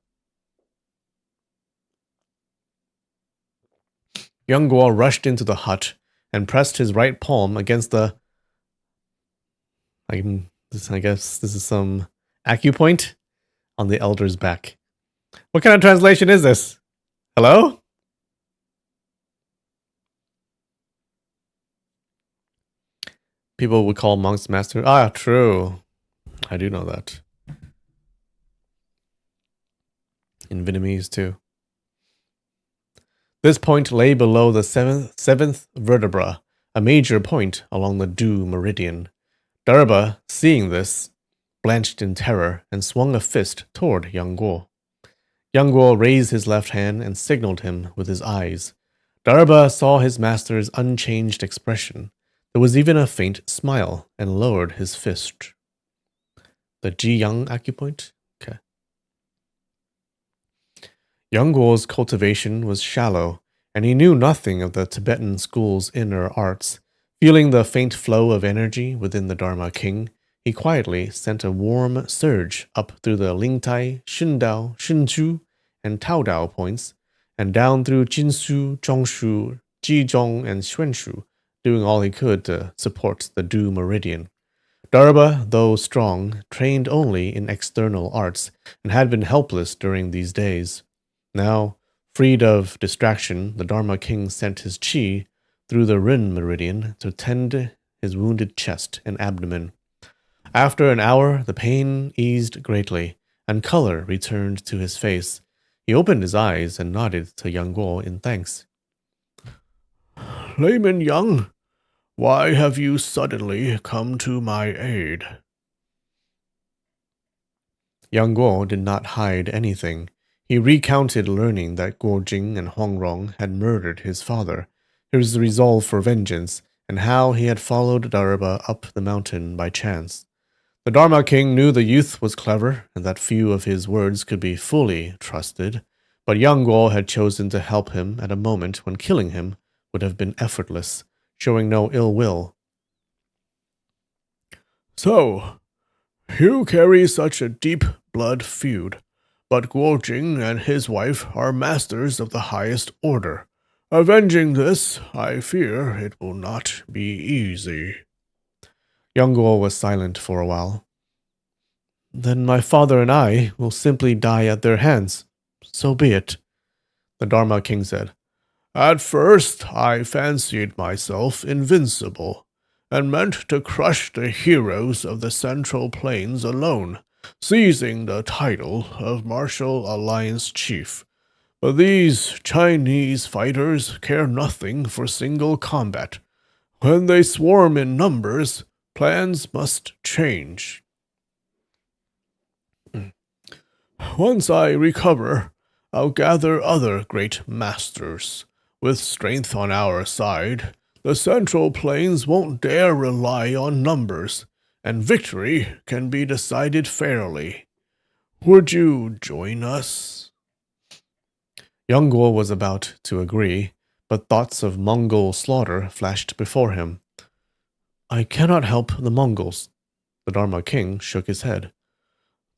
Yang Guo rushed into the hut and pressed his right palm against the... I guess this is some acupoint on the elder's back. What kind of translation is this? Hello? People would call monks master. Ah, true. I do know that. In Vietnamese, too. This point lay below the seventh vertebra, a major point along the Du meridian. Darba, seeing this, blanched in terror and swung a fist toward Yang Guo. Yang Guo raised his left hand and signaled him with his eyes. Darba saw his master's unchanged expression. There was even a faint smile, and lowered his fist. The Ji Yang acupoint? Okay. Yang Guo's cultivation was shallow, and he knew nothing of the Tibetan school's inner arts. Feeling the faint flow of energy within the Dharma King, he quietly sent a warm surge up through the Lingtai, Shundao, Shunchu, and Taodao points, and down through Jinshu, Zhongshu, Jizhong, and Xuanshu, doing all he could to support the Du meridian. Darba, though strong, trained only in external arts, and had been helpless during these days. Now, freed of distraction, the Dharma King sent his chi through the Rin meridian to tend his wounded chest and abdomen. After an hour, the pain eased greatly, and color returned to his face. He opened his eyes and nodded to Yang Guo in thanks. Layman Yang, why have you suddenly come to my aid? Yang Guo did not hide anything. He recounted learning that Guo Jing and Huang Rong had murdered his father, his resolve for vengeance, and how he had followed Darba up the mountain by chance. The Dharma King knew the youth was clever, and that few of his words could be fully trusted, but Yang Guo had chosen to help him at a moment when killing him would have been effortless, showing no ill will. So, you carry such a deep blood feud, but Guo Jing and his wife are masters of the highest order. Avenging this, I fear it will not be easy. Yang Guo was silent for a while. Then my father and I will simply die at their hands. So be it, the Dharma King said. At first, I fancied myself invincible, and meant to crush the heroes of the Central Plains alone, seizing the title of Martial Alliance Chief. But these Chinese fighters care nothing for single combat. When they swarm in numbers, plans must change. Once I recover, I'll gather other great masters. With strength on our side, the Central Plains won't dare rely on numbers, and victory can be decided fairly. Would you join us? Yang Guo was about to agree, but thoughts of Mongol slaughter flashed before him. I cannot help the Mongols. The Dharma King shook his head.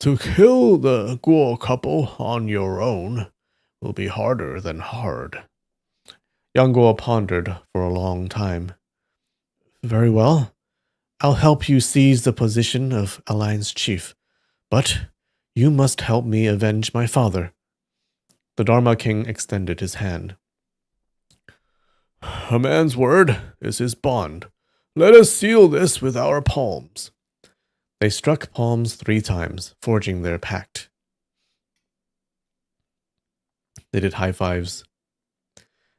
To kill the Guo couple on your own will be harder than hard. Yang Guo pondered for a long time. Very well. I'll help you seize the position of Alliance Chief, but you must help me avenge my father. The Dharma King extended his hand. A man's word is his bond. Let us seal this with our palms. They struck palms 3 times, forging their pact. They did high fives.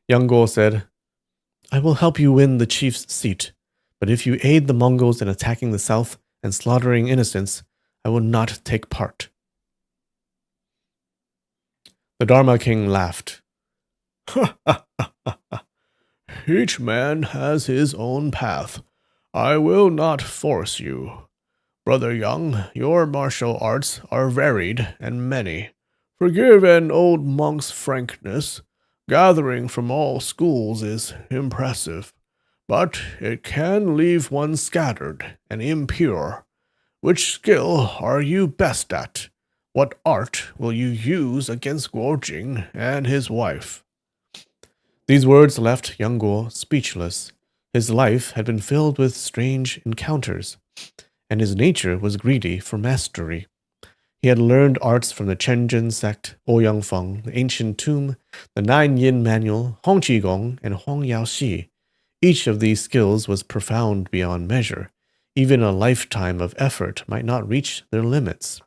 Yang Guo said, I will help you win the chief's seat, but if you aid the Mongols in attacking the south and slaughtering innocents, I will not take part. The Dharma King laughed. Each man has his own path. I will not force you. Brother Young, your martial arts are varied and many. Forgive an old monk's frankness. Gathering from all schools is impressive, but it can leave one scattered and impure. Which skill are you best at? What art will you use against Guo Jing and his wife? These words left Yang Guo speechless. His life had been filled with strange encounters, and his nature was greedy for mastery. He had learned arts from the Chenjin sect, Ouyang Feng, the ancient tomb, the 9 Yin manual, Hong Qigong, and Huang Yao Xi. Each of these skills was profound beyond measure. Even a lifetime of effort might not reach their limits.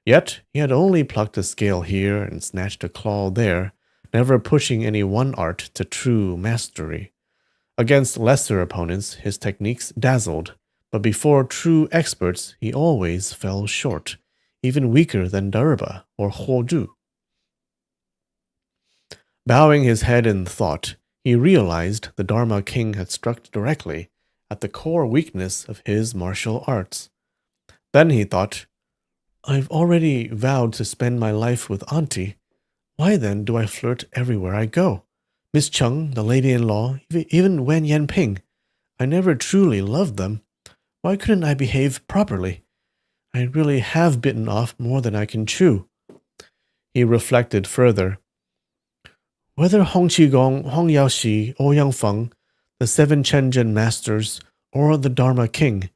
Yet he had only plucked a scale here and snatched a claw there, never pushing any one art to true mastery. Against lesser opponents, his techniques dazzled, but before true experts, he always fell short, even weaker than Darba or Huoju. Bowing his head in thought, he realized the Dharma King had struck directly at the core weakness of his martial arts. Then he thought, I've already vowed to spend my life with Auntie. Why then do I flirt everywhere I go? Miss Cheng, the lady-in-law, even Wen Yanping. I never truly loved them. Why couldn't I behave properly? I really have bitten off more than I can chew. He reflected further. Whether Hong Qigong, Hong Yaoxi, Ouyang Feng, the 7 Chenjin masters, or the Dharma King,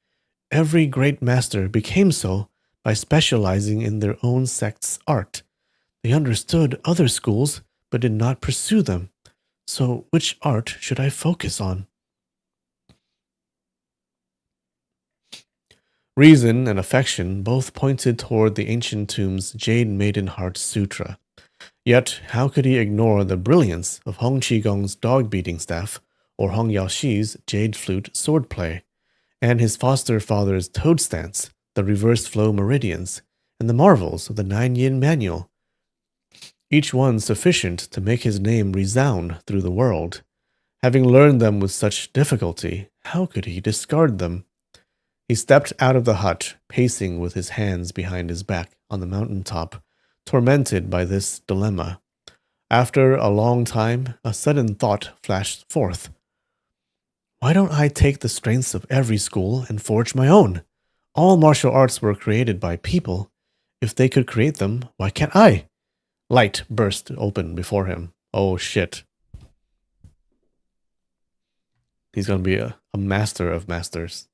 every great master became so by specializing in their own sect's art. They understood other schools, but did not pursue them. So which art should I focus on? Reason and affection both pointed toward the ancient tomb's Jade Maiden Heart Sutra. Yet, how could he ignore the brilliance of Hong Qigong's dog-beating staff, or Hong Yaoxi's jade flute swordplay, and his foster father's toad stance, the reverse flow meridians, and the marvels of the 9 Yin manual, each one sufficient to make his name resound through the world. Having learned them with such difficulty, how could he discard them? He stepped out of the hut, pacing with his hands behind his back on the mountain top, tormented by this dilemma. After a long time, a sudden thought flashed forth. Why don't I take the strengths of every school and forge my own? All martial arts were created by people. If they could create them, why can't I? Light burst open before him. Oh shit. He's going to be a master of masters.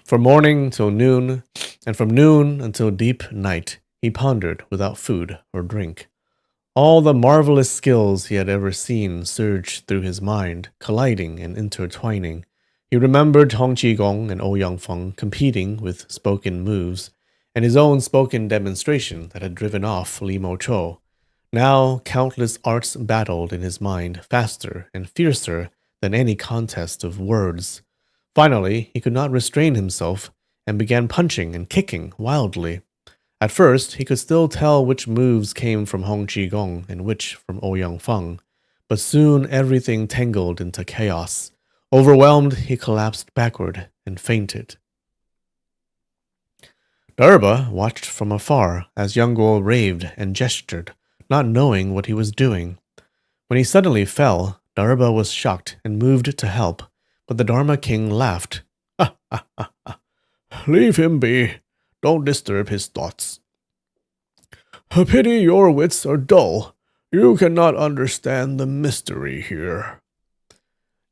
From morning till noon, and from noon until deep night, he pondered without food or drink. All the marvelous skills he had ever seen surged through his mind, colliding and intertwining. He remembered Hong Qigong and Ouyang Feng competing with spoken moves, and his own spoken demonstration that had driven off Li Mo Chou. Now countless arts battled in his mind, faster and fiercer than any contest of words. Finally, he could not restrain himself and began punching and kicking wildly. At first, he could still tell which moves came from Hong Qigong and which from Ouyang Feng, but soon everything tangled into chaos. Overwhelmed, he collapsed backward and fainted. Darba watched from afar as Yang Guo raved and gestured, not knowing what he was doing. When he suddenly fell, Darba was shocked and moved to help, but the Dharma King laughed. Leave him be. Don't disturb his thoughts. A pity your wits are dull. You cannot understand the mystery here.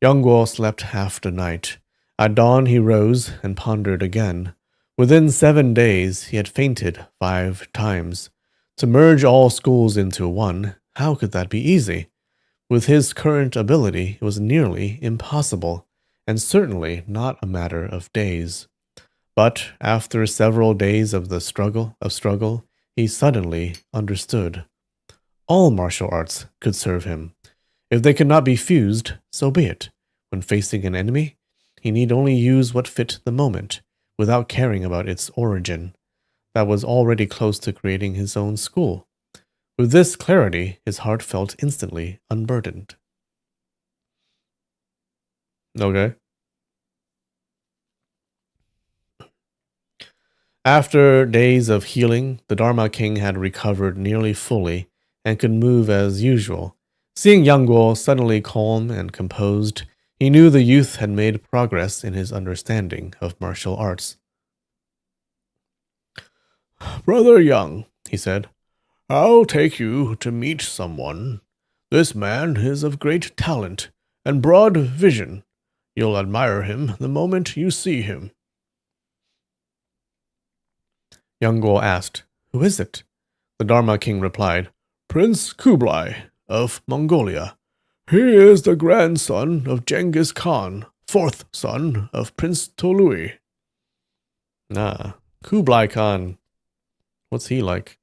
Young Guo slept half the night. At dawn he rose and pondered again. Within 7 days he had fainted 5 times. To merge all schools into one, how could that be easy? With his current ability, it was nearly impossible, and certainly not a matter of days. But after several days of the struggle, he suddenly understood. All martial arts could serve him. If they could not be fused, so be it. When facing an enemy, he need only use what fit the moment, without caring about its origin. That was already close to creating his own school. With this clarity, his heart felt instantly unburdened. Okay. After days of healing, the Dharma King had recovered nearly fully and could move as usual. Seeing Yang Guo suddenly calm and composed, he knew the youth had made progress in his understanding of martial arts. Brother Young, he said, I'll take you to meet someone. This man is of great talent and broad vision. You'll admire him the moment you see him. Yang Guo asked, "Who is it?" The Dharma King replied, Prince Kublai of Mongolia. He is the grandson of Genghis Khan, fourth son of Prince Tolui. "Ah, Kublai Khan. What's he like?"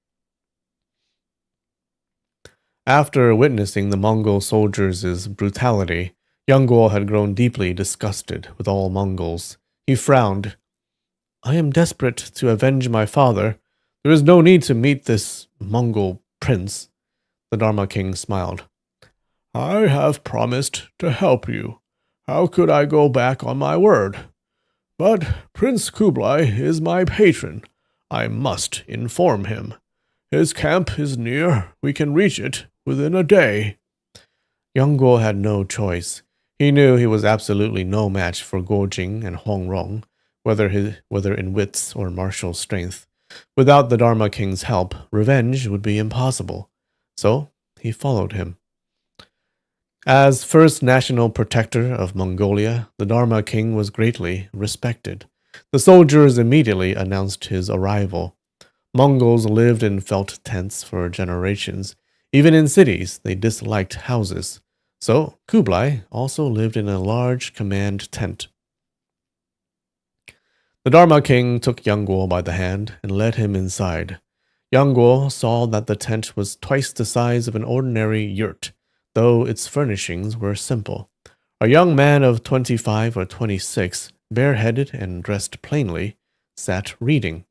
After witnessing the Mongol soldiers' brutality, Yang Guo had grown deeply disgusted with all Mongols. He frowned. "I am desperate to avenge my father. There is no need to meet this Mongol prince." The Dharma King smiled. I have promised to help you. How could I go back on my word? But Prince Kublai is my patron. I must inform him. His camp is near. We can reach it within a day. Yang Guo had no choice. He knew he was absolutely no match for Guo Jing and Hong Rong, whether in wits or martial strength. Without the Dharma King's help, revenge would be impossible. So he followed him. As first national protector of Mongolia, the Dharma King was greatly respected. The soldiers immediately announced his arrival. Mongols lived in felt tents for generations. Even in cities, they disliked houses. So Kublai also lived in a large command tent. The Dharma King took Yang Guo by the hand and led him inside. Yang Guo saw that the tent was twice the size of an ordinary yurt, though its furnishings were simple. A young man of 25 or 26, bareheaded and dressed plainly, sat reading.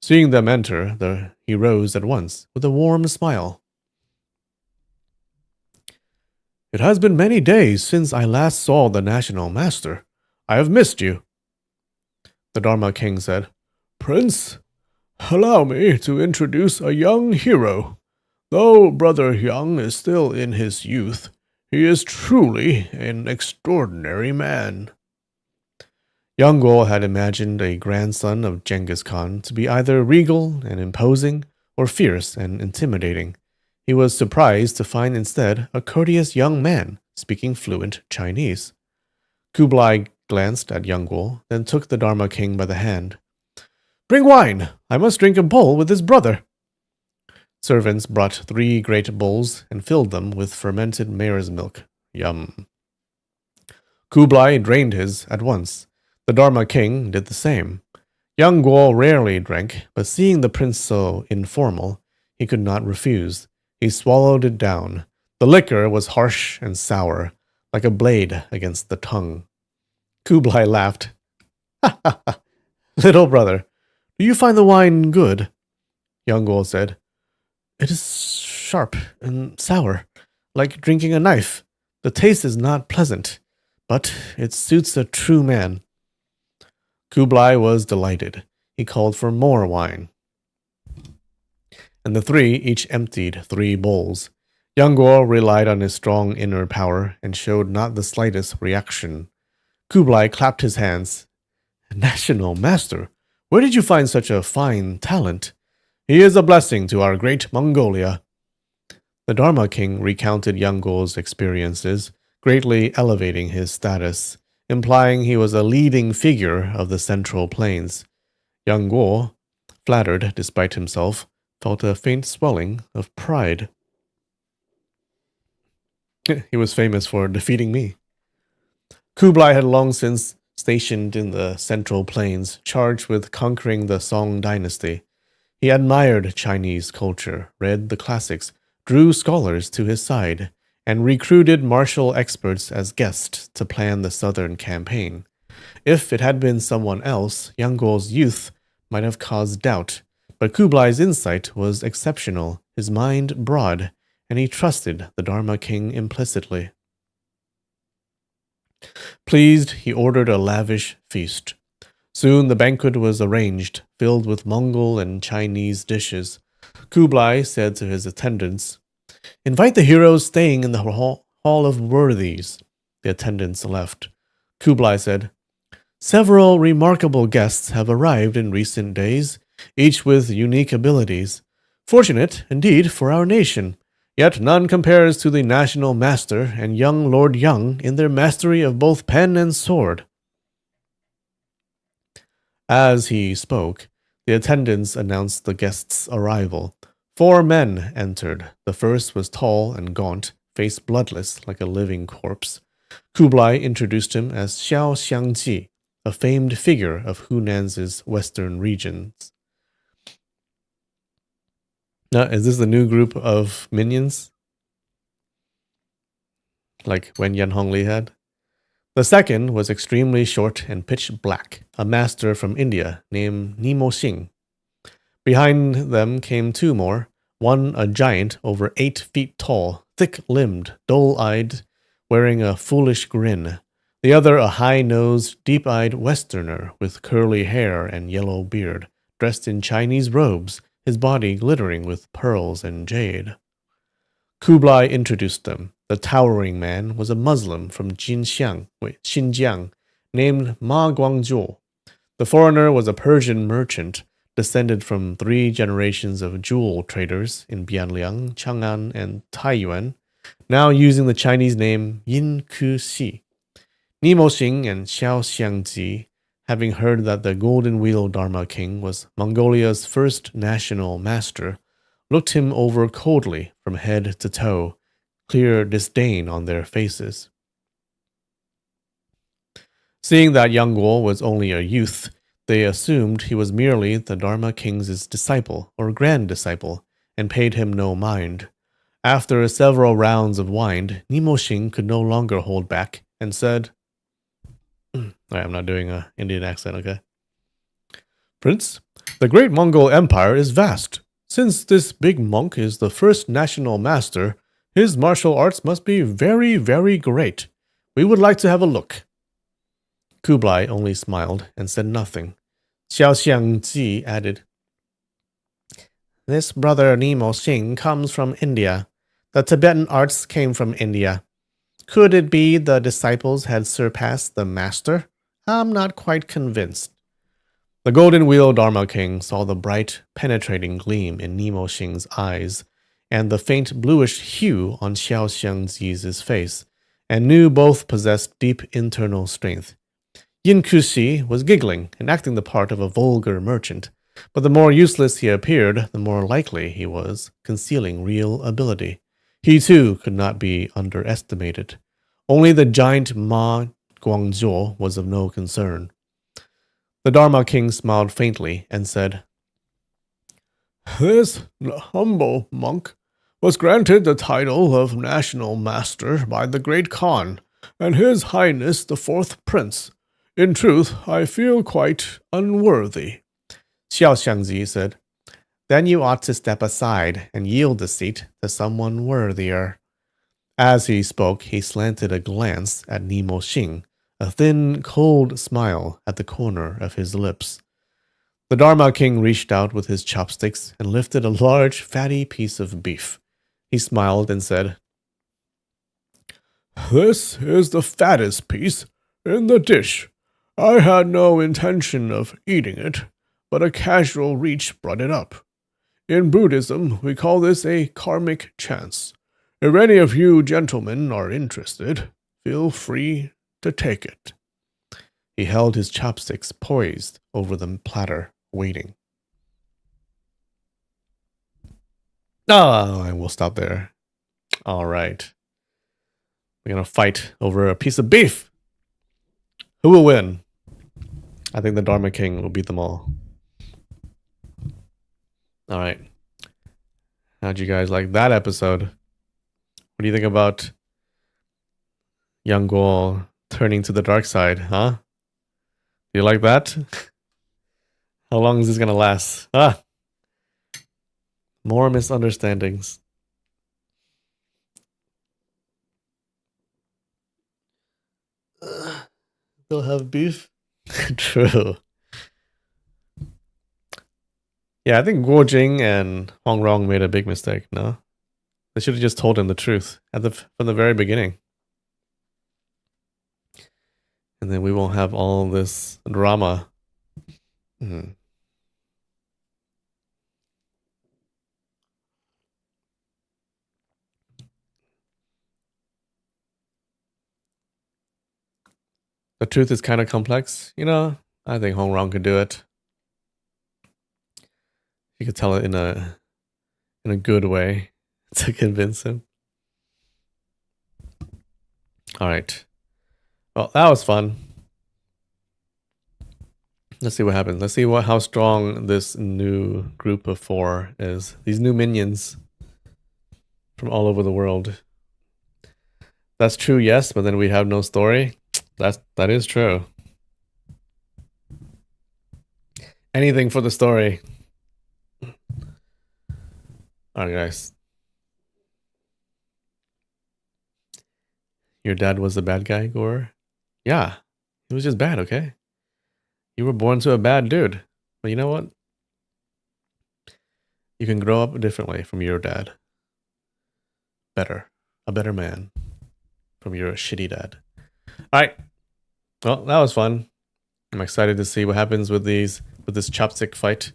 Seeing them enter, he rose at once with a warm smile. "It has been many days since I last saw the national master. I have missed you." The Dharma King said, Prince, allow me to introduce a young hero. Though Brother Yang is still in his youth, he is truly an extraordinary man. Yang Guo had imagined a grandson of Genghis Khan to be either regal and imposing or fierce and intimidating. He was surprised to find instead a courteous young man speaking fluent Chinese. Kublai glanced at Yang Guo, then took the Dharma King by the hand. "Bring wine! I must drink a bowl with his brother." Servants brought 3 great bowls and filled them with fermented mare's milk. Yum. Kublai drained his at once. The Dharma King did the same. Yang Guo rarely drank, but seeing the prince so informal, he could not refuse. He swallowed it down. The liquor was harsh and sour, like a blade against the tongue. Kublai laughed. "Ha ha ha! Little brother, do you find the wine good?" Yang Guo said, "It is sharp and sour, like drinking a knife. The taste is not pleasant, but it suits a true man." Kublai was delighted. He called for more wine. And the 3 each emptied 3 bowls. Yang Guo relied on his strong inner power and showed not the slightest reaction. Kublai clapped his hands. "National master, where did you find such a fine talent? He is a blessing to our great Mongolia. The Dharma King recounted young Guo's experiences, greatly elevating his status, implying he was a leading figure of the Central Plains. Young Guo, flattered despite himself, felt a faint swelling of pride. He was famous for defeating me. Kublai had long since stationed in the Central Plains, charged with conquering the Song dynasty. He admired Chinese culture, read the classics, drew scholars to his side, and recruited martial experts as guests to plan the southern campaign. If it had been someone else, Yang Guo's youth might have caused doubt, but Kublai's insight was exceptional, his mind broad, and he trusted the Dharma King implicitly. Pleased, he ordered a lavish feast. Soon the banquet was arranged, filled with Mongol and Chinese dishes. Kublai said to his attendants, "Invite the heroes staying in the hall of worthies." The attendants left. Kublai said, "Several remarkable guests have arrived in recent days, each with unique abilities. Fortunate, indeed, for our nation. Yet none compares to the national master and young Lord Yang in their mastery of both pen and sword." As he spoke, the attendants announced the guests' arrival. 4 men entered. The first was tall and gaunt, face bloodless like a living corpse. Kublai introduced him as Xiao Xiangji, a famed figure of Hunan's western regions. Now, is this the new group of minions? Like when Yan Hongli had? The second was extremely short and pitch black, a master from India named Nimo Xing. Behind them came 2 more, one a giant over 8 feet tall, thick-limbed, dull-eyed, wearing a foolish grin. The other a high-nosed, deep-eyed Westerner with curly hair and yellow beard, dressed in Chinese robes, his body glittering with pearls and jade. Kublai introduced them. The towering man was a Muslim from Xinjiang, named Ma Guangzhou. The foreigner was a Persian merchant, descended from 3 generations of jewel traders in Bianliang, Chang'an, and Taiyuan, now using the Chinese name Yin Ku Xi. Nimo Xing and Xiao Xiangji, having heard that the Golden Wheel Dharma King was Mongolia's first national master, looked him over coldly from head to toe, clear disdain on their faces. Seeing that Yang Guo was only a youth, they assumed he was merely the Dharma King's disciple or grand disciple, and paid him no mind. After several rounds of wine, Nimo Xing could no longer hold back and said, I'm not doing an Indian accent, okay? "Prince, the great Mongol Empire is vast. Since this big monk is the first national master, his martial arts must be very, very great. We would like to have a look." Kublai only smiled and said nothing. Xiao Xiangji added, "This brother Nimo Xing comes from India. The Tibetan arts came from India. Could it be the disciples had surpassed the master? I'm not quite convinced." The Golden Wheel Dharma King saw the bright, penetrating gleam in Nimo Xing's eyes and the faint bluish hue on Xiao Xiangji's face, and knew both possessed deep internal strength. Yin Kuxi was giggling and acting the part of a vulgar merchant, but the more useless he appeared, the more likely he was concealing real ability. He too could not be underestimated. Only the giant Ma Guangzhou was of no concern. The Dharma King smiled faintly and said, "This humble monk was granted the title of National Master by the Great Khan, and His Highness the 4th Prince. In truth, I feel quite unworthy." Xiao Xiangji said, "Then you ought to step aside and yield the seat to someone worthier." As he spoke, he slanted a glance at Nimo Xing, a thin, cold smile at the corner of his lips. The Dharma King reached out with his chopsticks and lifted a large, fatty piece of beef. He smiled and said, "This is the fattest piece in the dish. I had no intention of eating it, but a casual reach brought it up. In Buddhism, we call this a karmic chance. If any of you gentlemen are interested, feel free to take it. He held his chopsticks poised over the platter, waiting. Oh, and we'll stop there. All right. We're going to fight over a piece of beef. Who will win? I think the Dharma King will beat them all. All right. How'd you guys like that episode? What do you think about Young Guo turning to the dark side, huh? Do you like that? How long is this going to last? More misunderstandings. They'll have beef? True. Yeah, I think Guo Jing and Huang Rong made a big mistake, no? They should have just told him the truth from the very beginning. And then we won't have all this drama. The truth is kind of complex, you know? I think Hong Rong could do it. He could tell it in a good way to convince him. All right. Well, that was fun. Let's see what happens. Let's see how strong this new group of 4 is. These new minions from all over the world. That's true, yes, but then we have no story. That is true. Anything for the story. Alright, guys. Your dad was the bad guy, Gore? Yeah. He was just bad, okay? You were born to a bad dude. But you know what? You can grow up differently from your dad. Better. A better man. From your shitty dad. Alright. Well, that was fun. I'm excited to see what happens with this chopstick fight.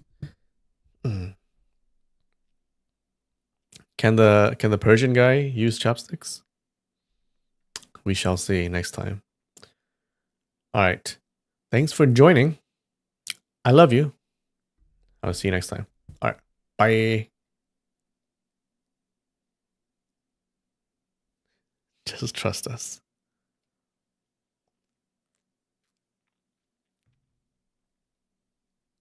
Can the Persian guy use chopsticks? We shall see next time. All right. Thanks for joining. I love you. I'll see you next time. All right. Bye. Just trust us.